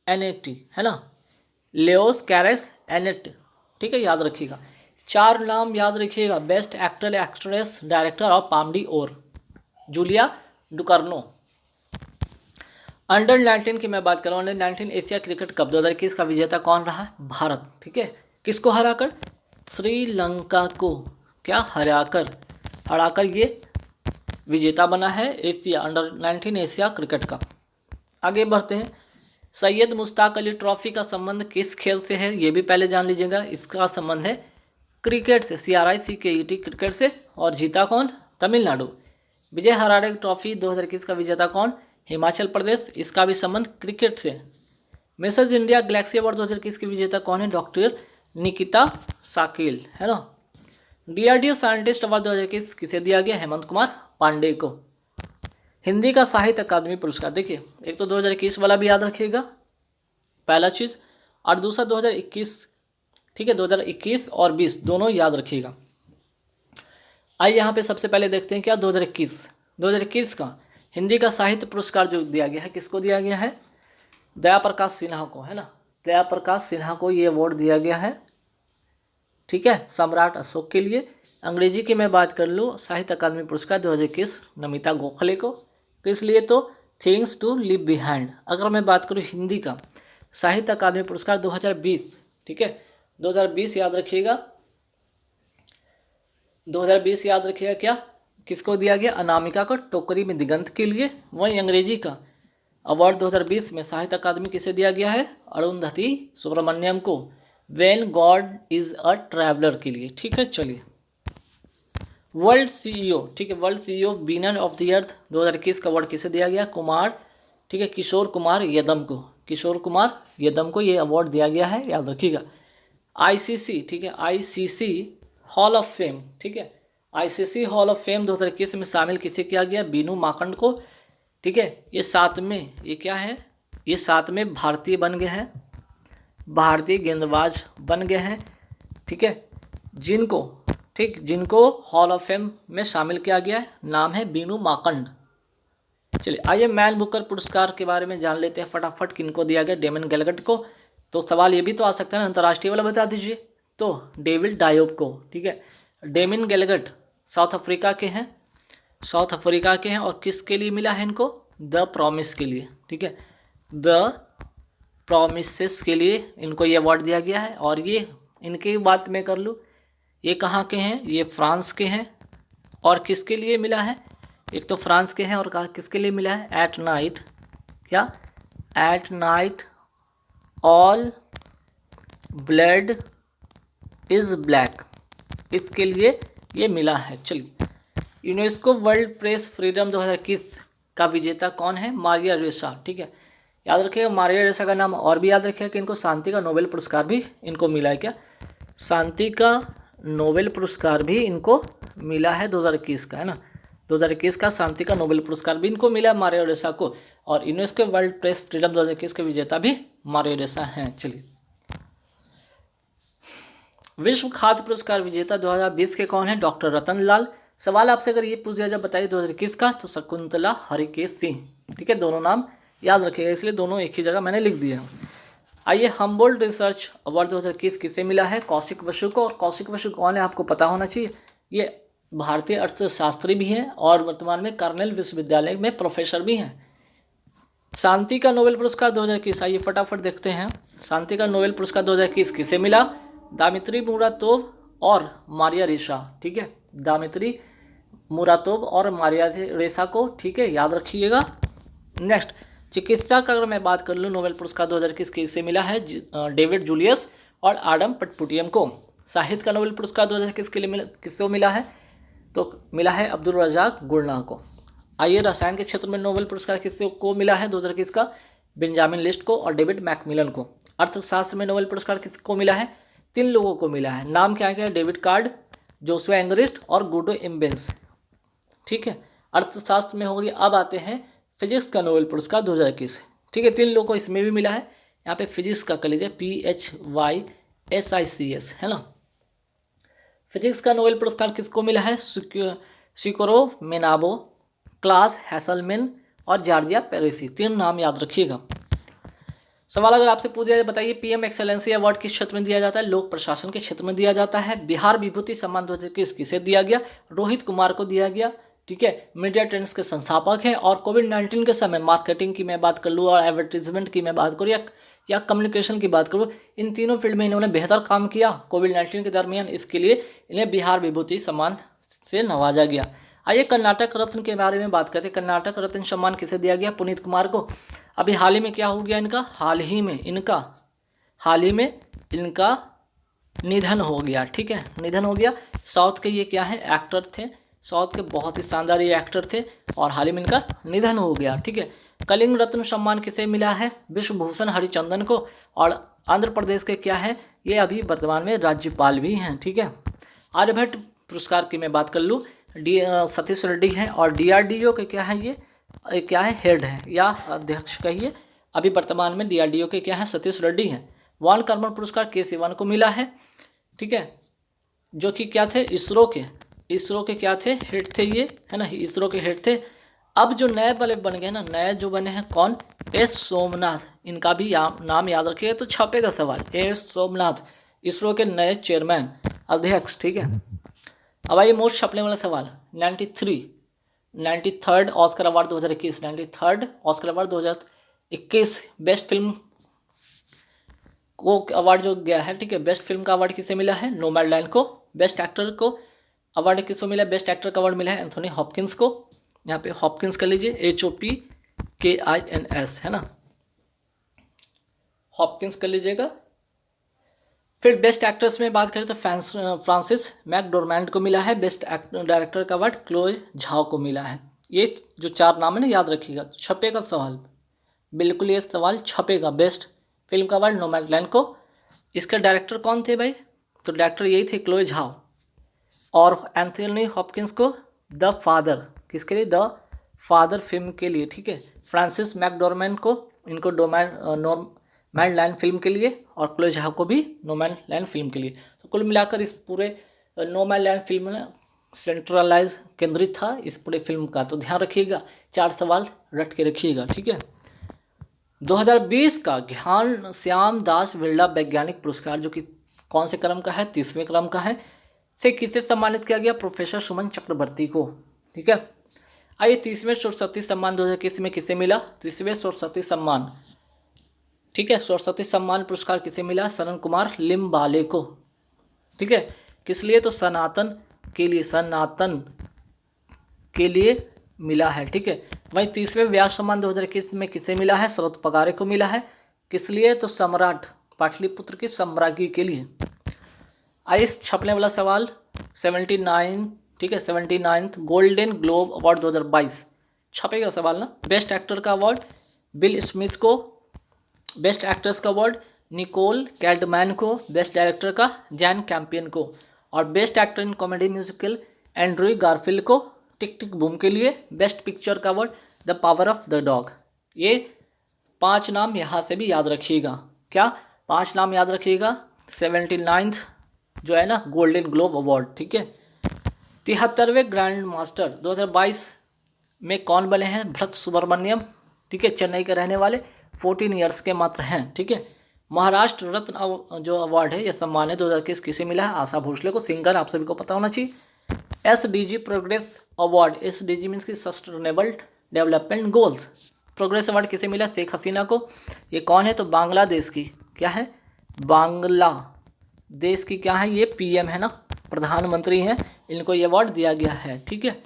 A: एनेटी है ना, लेओस कैरेक्स एनेटी, ठीक है, याद रखिएगा। 4 नाम याद रखिएगा, बेस्ट एक्टर, एक्ट्रेस, डायरेक्टर और पाम डी ओर, जूलिया डुकर्नो। अंडर 19 की मैं बात करूँ, अंडर 19 एशिया क्रिकेट कप 2021 का विजेता कौन रहा? भारत, ठीक है, किसको हराकर? श्रीलंका को क्या हराकर ये विजेता बना है एशिया अंडर 19 एशिया क्रिकेट का। आगे बढ़ते हैं, सैयद मुश्ताक अली ट्रॉफी का संबंध किस खेल से है? ये भी पहले जान लीजिएगा, इसका संबंध है क्रिकेट से, CRICKET क्रिकेट से, और जीता कौन? तमिलनाडु। विजय हजारे ट्रॉफी 2021 का विजेता कौन? हिमाचल प्रदेश, इसका भी संबंध क्रिकेट से। मिसेस इंडिया गैलेक्सी अवार्ड 2021 की विजेता कौन है? डॉक्टर निकिता शाकिल, है ना। DRDO साइंटिस्ट अवार्ड 2021 किसे दिया गया? हेमंत कुमार पांडे को। हिंदी का साहित्य अकादमी पुरस्कार, देखिए एक तो 2021 वाला भी याद रखिएगा, पहला चीज़, और दूसरा 2021, ठीक है, 2021 और 20 दोनों याद रखिएगा। आइए यहाँ पे सबसे पहले देखते हैं क्या 2021 का हिंदी का साहित्य पुरस्कार जो दिया गया है, किसको दिया गया है? दया प्रकाश सिन्हा को, है ना, दया प्रकाश सिन्हा को ये अवार्ड दिया गया है, ठीक है, सम्राट अशोक के लिए। अंग्रेजी की मैं बात कर लूँ, साहित्य अकादमी पुरस्कार 2021 नमिता गोखले को, किस लिए? तो थिंग्स टू लिव बिहाइंड। अगर मैं बात करूँ हिंदी का साहित्य अकादमी पुरस्कार 2020, ठीक है, 2020 याद रखिएगा, 2020 याद रखिएगा, क्या किसको दिया गया? अनामिका को टोकरी में दिगंत के लिए। वहीं अंग्रेजी का अवार्ड 2020 में साहित्य अकादमी किसे दिया गया है? अरुंधति सुब्रमण्यम को, when God is a traveller के लिए, ठीक है। चलिए, वर्ल्ड CEO, ठीक है, world CEO winner of the earth 2021 का अवार्ड किसे दिया गया? कुमार, ठीक है, किशोर कुमार यदम को, किशोर कुमार यदम को ये अवार्ड दिया गया है, याद रखिएगा। ICC, ठीक है, ICC हॉल ऑफ फेम, ठीक है, ICC हॉल ऑफ फेम 2021 में शामिल किसे किया गया? बीनू माकंड को, ठीक है। ये 7वें, ये क्या है? ये 7वें भारतीय बन गए हैं, भारतीय गेंदबाज बन गए हैं, ठीक है, जिनको हॉल ऑफ फेम में शामिल किया गया है, नाम है बीनू माकंड। चलिए आइए मैन बुकर पुरस्कार के बारे में जान लेते हैं फटाफट, किनको दिया गया? डेमन गैलगट को। तो सवाल ये भी तो आ सकता है ना, अंतर्राष्ट्रीय वाला बता दीजिए। तो डेविड डायोब को, ठीक है, डेमन गैलगट साउथ अफ्रीका के हैं, और किसके लिए मिला है इनको? द प्रॉमिस के लिए, ठीक है, द प्रॉमिसेस के लिए इनको ये अवार्ड दिया गया है। और ये इनकी बात मैं कर लूँ, ये कहाँ के हैं? ये फ्रांस के हैं, और किसके लिए मिला है? एक तो फ्रांस के हैं, और किसके लिए मिला है? एट नाइट, क्या? At night all blood is black, इसके लिए ये मिला है। चलिए, यूनेस्को वर्ल्ड प्रेस फ्रीडम 2021 का विजेता कौन है? मारिया रेसा, ठीक है, याद रखिएगा मारिया रेसा का नाम। और भी याद रखिएगा कि इनको शांति का नोबेल पुरस्कार भी इनको मिला है, क्या शांति का नोबेल पुरस्कार भी इनको मिला है 2021 का, है ना, 2021 का शांति का नोबेल पुरस्कार भी इनको मिला है मारिया रेसा को। और यूनेस्को वर्ल्ड प्रेस फ्रीडम 2021 के विजेता भी मारिया रेसा हैं। चलिए, विश्व खाद्य पुरस्कार विजेता 2020 के कौन है? डॉक्टर रतन लाल। सवाल आपसे अगर ये पूछ दिया जाए बताइए 2021 का, तो शकुंतला हरिकेश सिंह, ठीक है, दोनों नाम याद रखिएगा, इसलिए दोनों एक ही जगह मैंने लिख दिया है। आइए, हम्बोल्ट रिसर्च अवार्ड 2021 किसे मिला है? कौशिक बसु को। और कौशिक बसु कौन है आपको पता होना चाहिए, ये भारतीय अर्थशास्त्री भी हैं और वर्तमान में कर्नेल विश्वविद्यालय में प्रोफेसर भी हैं। शांति का नोबेल पुरस्कार 2021, आइए फटाफट देखते हैं। शांति का नोबेल पुरस्कार 2021 किसे मिला? दामित्री मुरातोव और मारिया रेसा, ठीक है, दामित्री मुरातोव और मारिया रेसा को, ठीक है, याद रखिएगा। नेक्स्ट, चिकित्सा का अगर मैं बात कर लूँ, नोबेल पुरस्कार 2021 किसे मिला है? डेविड जूलियस और आडम पटपुटियम को। साहित्य का नोबेल पुरस्कार 2021 के लिए किसको मिला है? तो मिला है अब्दुल रजाक गुरनाह को। आइए रसायन के क्षेत्र में नोबेल पुरस्कार किसको को मिला है 2021 का? बेंजामिन लिस्ट को और डेविड मैकमिलन को। अर्थशास्त्र में नोबेल पुरस्कार किसको मिला है? 3 लोगों को मिला है। नाम क्या क्या? डेविड कार्ड, जोशुआ एंगरिस्ट और गुडो इम्बेंस, ठीक है, अर्थशास्त्र में हो गया। अब आते हैं फिजिक्स का नोबेल पुरस्कार 2021, ठीक है, 3 लोगों को इसमें भी मिला है। यहाँ पे फिजिक्स का कर लीजिए, PHYSICS, है ना। फिजिक्स का नोबेल पुरस्कार किसको मिला है? सिकोरो मेनाबो, क्लास हैसलमैन और जॉर्जिया पेरेसी, 3 नाम याद रखिएगा। सवाल अगर आपसे पूछा जाए, बताइए PM एक्सेलेंसी अवार्ड किस क्षेत्र में दिया जाता है? लोक प्रशासन के क्षेत्र में दिया जाता है। बिहार विभूति सम्मान 2021 किसे दिया गया? रोहित कुमार को दिया गया, ठीक है, मीडिया ट्रेंड्स के संस्थापक हैं। और कोविड-19 के समय मार्केटिंग की मैं बात कर लूँ और एडवर्टीजमेंट की मैं बात करूँ या कम्युनिकेशन की बात करूँ, इन तीनों फील्ड में इन्होंने बेहतर काम किया कोविड-19 के दरमियान, इसके लिए इन्हें बिहार विभूति सम्मान से नवाजा गया। आइए कर्नाटक रत्न के बारे में बात करते हैं। कर्नाटक रत्न सम्मान किसे दिया गया? पुनीत कुमार को। अभी हाल ही में क्या हो गया इनका? हाल ही में इनका निधन हो गया, ठीक है, निधन हो गया। साउथ के ये क्या है? एक्टर थे, साउथ के बहुत ही शानदार ये एक्टर थे और हाल ही में इनका निधन हो गया, ठीक है। कलिंग रत्न सम्मान किसे मिला है? विश्वभूषण हरिचंदन को। और आंध्र प्रदेश के क्या है? ये अभी वर्तमान में राज्यपाल भी हैं, ठीक है। आर्यभट्ट पुरस्कार की मैं बात कर लूँ, सतीश रेड्डी हैं और DRDO के क्या है? ये क्या है? हेड है या अध्यक्ष कहिए। अभी वर्तमान में DRDO के क्या है? सतीश रेड्डी हैं। वान कर्मन पुरस्कार के सिवन को मिला है, ठीक है, जो कि क्या थे? इसरो के क्या थे? हेड थे ये, है ना, इसरो के हेड थे। अब जो नए वाले बन गए ना, नए जो बने हैं कौन? S सोमनाथ, इनका भी नाम याद रखिए तो छपेगा सवाल। S सोमनाथ इसरो के नए चेयरमैन, अध्यक्ष, ठीक है। अब आइए मोस्ट छपने वाला सवाल, 93rd Oscar award 2021, 93rd Oscar award 2021 best film को अवार्ड जो गया है, ठीक है, बेस्ट फिल्म का अवार्ड किसे मिला है? नोमैडलैंड को। बेस्ट एक्टर को अवार्ड किसको मिला? बेस्ट एक्टर का अवार्ड मिला है एंथोनी हॉपकिंस को। यहाँ पे हॉपकिंस कर लीजिए, HOPKINS, है ना, हॉपकिंस कर लीजिएगा। फिर बेस्ट एक्ट्रेस में बात करें तो फ्रांसिस मैकडोरमैंड को मिला है। बेस्ट डायरेक्टर का अवार्ड क्लोए झाओ को मिला है। ये जो 4 नाम है ना, याद रखिएगा, छपेगा सवाल, बिल्कुल ये सवाल छपेगा। बेस्ट फिल्म का अवार्ड नोमैडलैंड को। इसके डायरेक्टर कौन थे भाई? तो डायरेक्टर यही थे, क्लोए झाओ। और एंथोनी हॉपकिंस को द फादर, किसके लिए? द फादर फिल्म के लिए, ठीक है। फ्रांसिस मैकडोरमैंड को, इनको नोमैडलैंड फिल्म के लिए, और क्लोए झाओ को भी नोमैडलैंड फिल्म के लिए। तो कुल मिलाकर इस पूरे नोमैडलैंड फिल्म में सेंट्रलाइज केंद्रित था इस पूरे फिल्म का। तो ध्यान रखिएगा, 4 सवाल रट के रखिएगा, ठीक है। 2020 का ज्ञान श्याम दास बिरला वैज्ञानिक पुरस्कार, जो कि कौन से क्रम का है? 30वें क्रम का है, से किसे सम्मानित किया गया? प्रोफेसर सुमन चक्रवर्ती को, ठीक है। आइए 30वें सरस्वती सम्मान 2021 में किसे मिला? 30वें सरस्वती सम्मान, ठीक है, सरस्वती सम्मान पुरस्कार किसे मिला? सरन कुमार लिम्बाले को, ठीक है। किस लिए? तो सनातन के लिए मिला है, ठीक है। वहीं 30वें व्यास सम्मान 2021 में किसे मिला है? शरद पगारे को मिला है। किस लिए? तो सम्राट पाटलिपुत्र की सम्राज्ञी के लिए। आइए छपने वाला सवाल 79, ठीक है, 79th गोल्डन ग्लोब अवार्ड 2022 छपेगा सवाल ना। बेस्ट एक्टर का अवार्ड बिल स्मिथ को, बेस्ट एक्ट्रेस का अवार्ड निकोल कैडमैन को, बेस्ट डायरेक्टर का जैन कैंपियन को, और best actor in comedy musical Andrew Garfield को टिक टिक बूम के लिए। बेस्ट पिक्चर का award the power of the dog. ये 5 नाम यहाँ से भी याद रखिएगा। क्या 5 नाम याद रखिएगा? 79th जो है ना गोल्डन ग्लोब अवार्ड, ठीक है। 73वें ग्रैंड मास्टर 2022 में कौन बने हैं? भरत सुब्रमण्यम, ठीक है, चेन्नई के रहने वाले, 14 ईयर्स के मात्र हैं, ठीक है। महाराष्ट्र रत्न जो अवार्ड है, यह सम्मान है 2021 किसे मिला है? आशा भोसले को, सिंगर, आप सभी को पता होना चाहिए। SDG progress award, SDG means की sustainable development goals, progress award किसे मिला? शेख हसीना को। ये कौन है? तो बांग्लादेश की क्या है? बांग्लादेश की क्या है? ये पीएम है ना, प्रधानमंत्री हैं, इनको ये अवार्ड दिया गया है। ठीक है।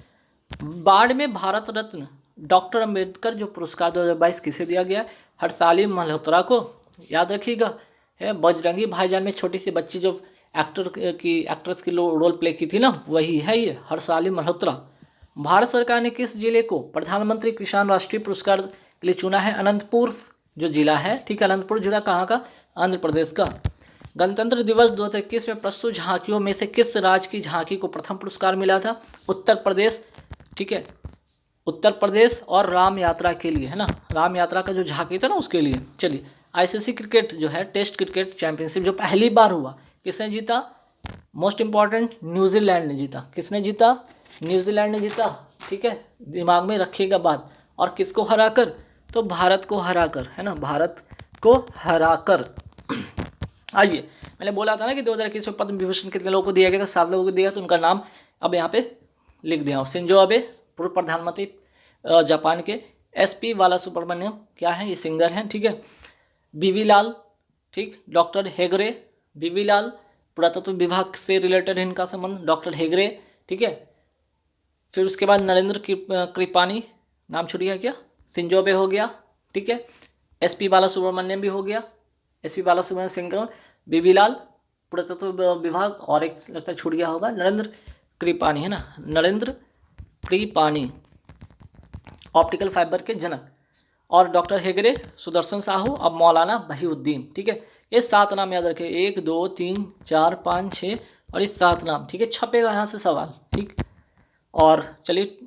A: बाढ़ में भारत रत्न डॉक्टर अंबेडकर जो पुरस्कार 2022 किसे दिया गया? हरसाली मल्होत्रा को। याद रखिएगा, है बजरंगी भाईजान में छोटी सी बच्ची जो एक्ट्रेस की रोल प्ले की थी ना, वही है ये हरसाली मल्होत्रा। भारत सरकार ने किस जिले को प्रधानमंत्री किसान राष्ट्रीय पुरस्कार के लिए चुना है? अनंतपुर जो जिला है, ठीक है, अनंतपुर जिला कहाँ का? आंध्र प्रदेश का। गणतंत्र दिवस 2021 में प्रस्तुत झांकियों में से किस राज्य की झांकी को प्रथम पुरस्कार मिला था? उत्तर प्रदेश। ठीक है, उत्तर प्रदेश और राम यात्रा के लिए, है ना, राम यात्रा का जो झांकी था ना उसके लिए। चलिए, आईसीसी क्रिकेट जो है टेस्ट क्रिकेट चैंपियनशिप जो पहली बार हुआ, किसने जीता? मोस्ट इंपॉर्टेंट, न्यूजीलैंड ने जीता। किसने जीता? न्यूजीलैंड ने जीता। ठीक है, दिमाग में रखिएगा बात। और किसको हराकर? तो भारत को हराकर, है ना, भारत को हराकर। आइए, मैंने बोला था ना कि 2021 में पद्म विभूषण कितने लोगों को दिया गया था? 7 लोगों को दिया, तो उनका नाम अब यहाँ पे लिख दिया हूँ। शिंजो अबे पूर्व प्रधानमंत्री जापान के। एसपी बाला सुब्रमण्यम क्या है? ये सिंगर हैं। ठीक है। बीवी लाल, ठीक, डॉक्टर हेगड़े, बीवी लाल, पुरातत्व विभाग से रिलेटेड है इनका संबंध, डॉक्टर हेगड़े। ठीक है। फिर उसके बाद नरेंद्र कृपानी, नाम छूट गया क्या? शिंजो अबे हो गया। ठीक है। एसपी बाला सुब्रमण्यम भी हो गया, एसपी बाला सुब्रमण्यम सिंगर, बीबी लाल पुरातत्व विभाग, और एक लगता है छूट गया होगा, नरेंद्र कृपानी, है ना, नरेंद्र कृपानी ऑप्टिकल फाइबर के जनक, और डॉक्टर हेगड़े सुदर्शन साहू, अब मौलाना बहीउद्दीन। ठीक है, ये 7 नाम याद रखें, 1 2 3 4 5 6 और ये 7 नाम। ठीक है, छपेगा यहाँ से सवाल। ठीक, और चलिए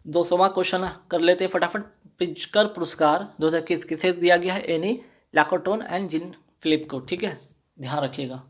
A: 200वां क्वेश्चन कर लेते हैं फटाफट। प्रिट्जकर पुरस्कार 2021 किसे दिया गया है? एनी लैकोटोन एंड जिन फिलिप को। ठीक है, ध्यान रखिएगा।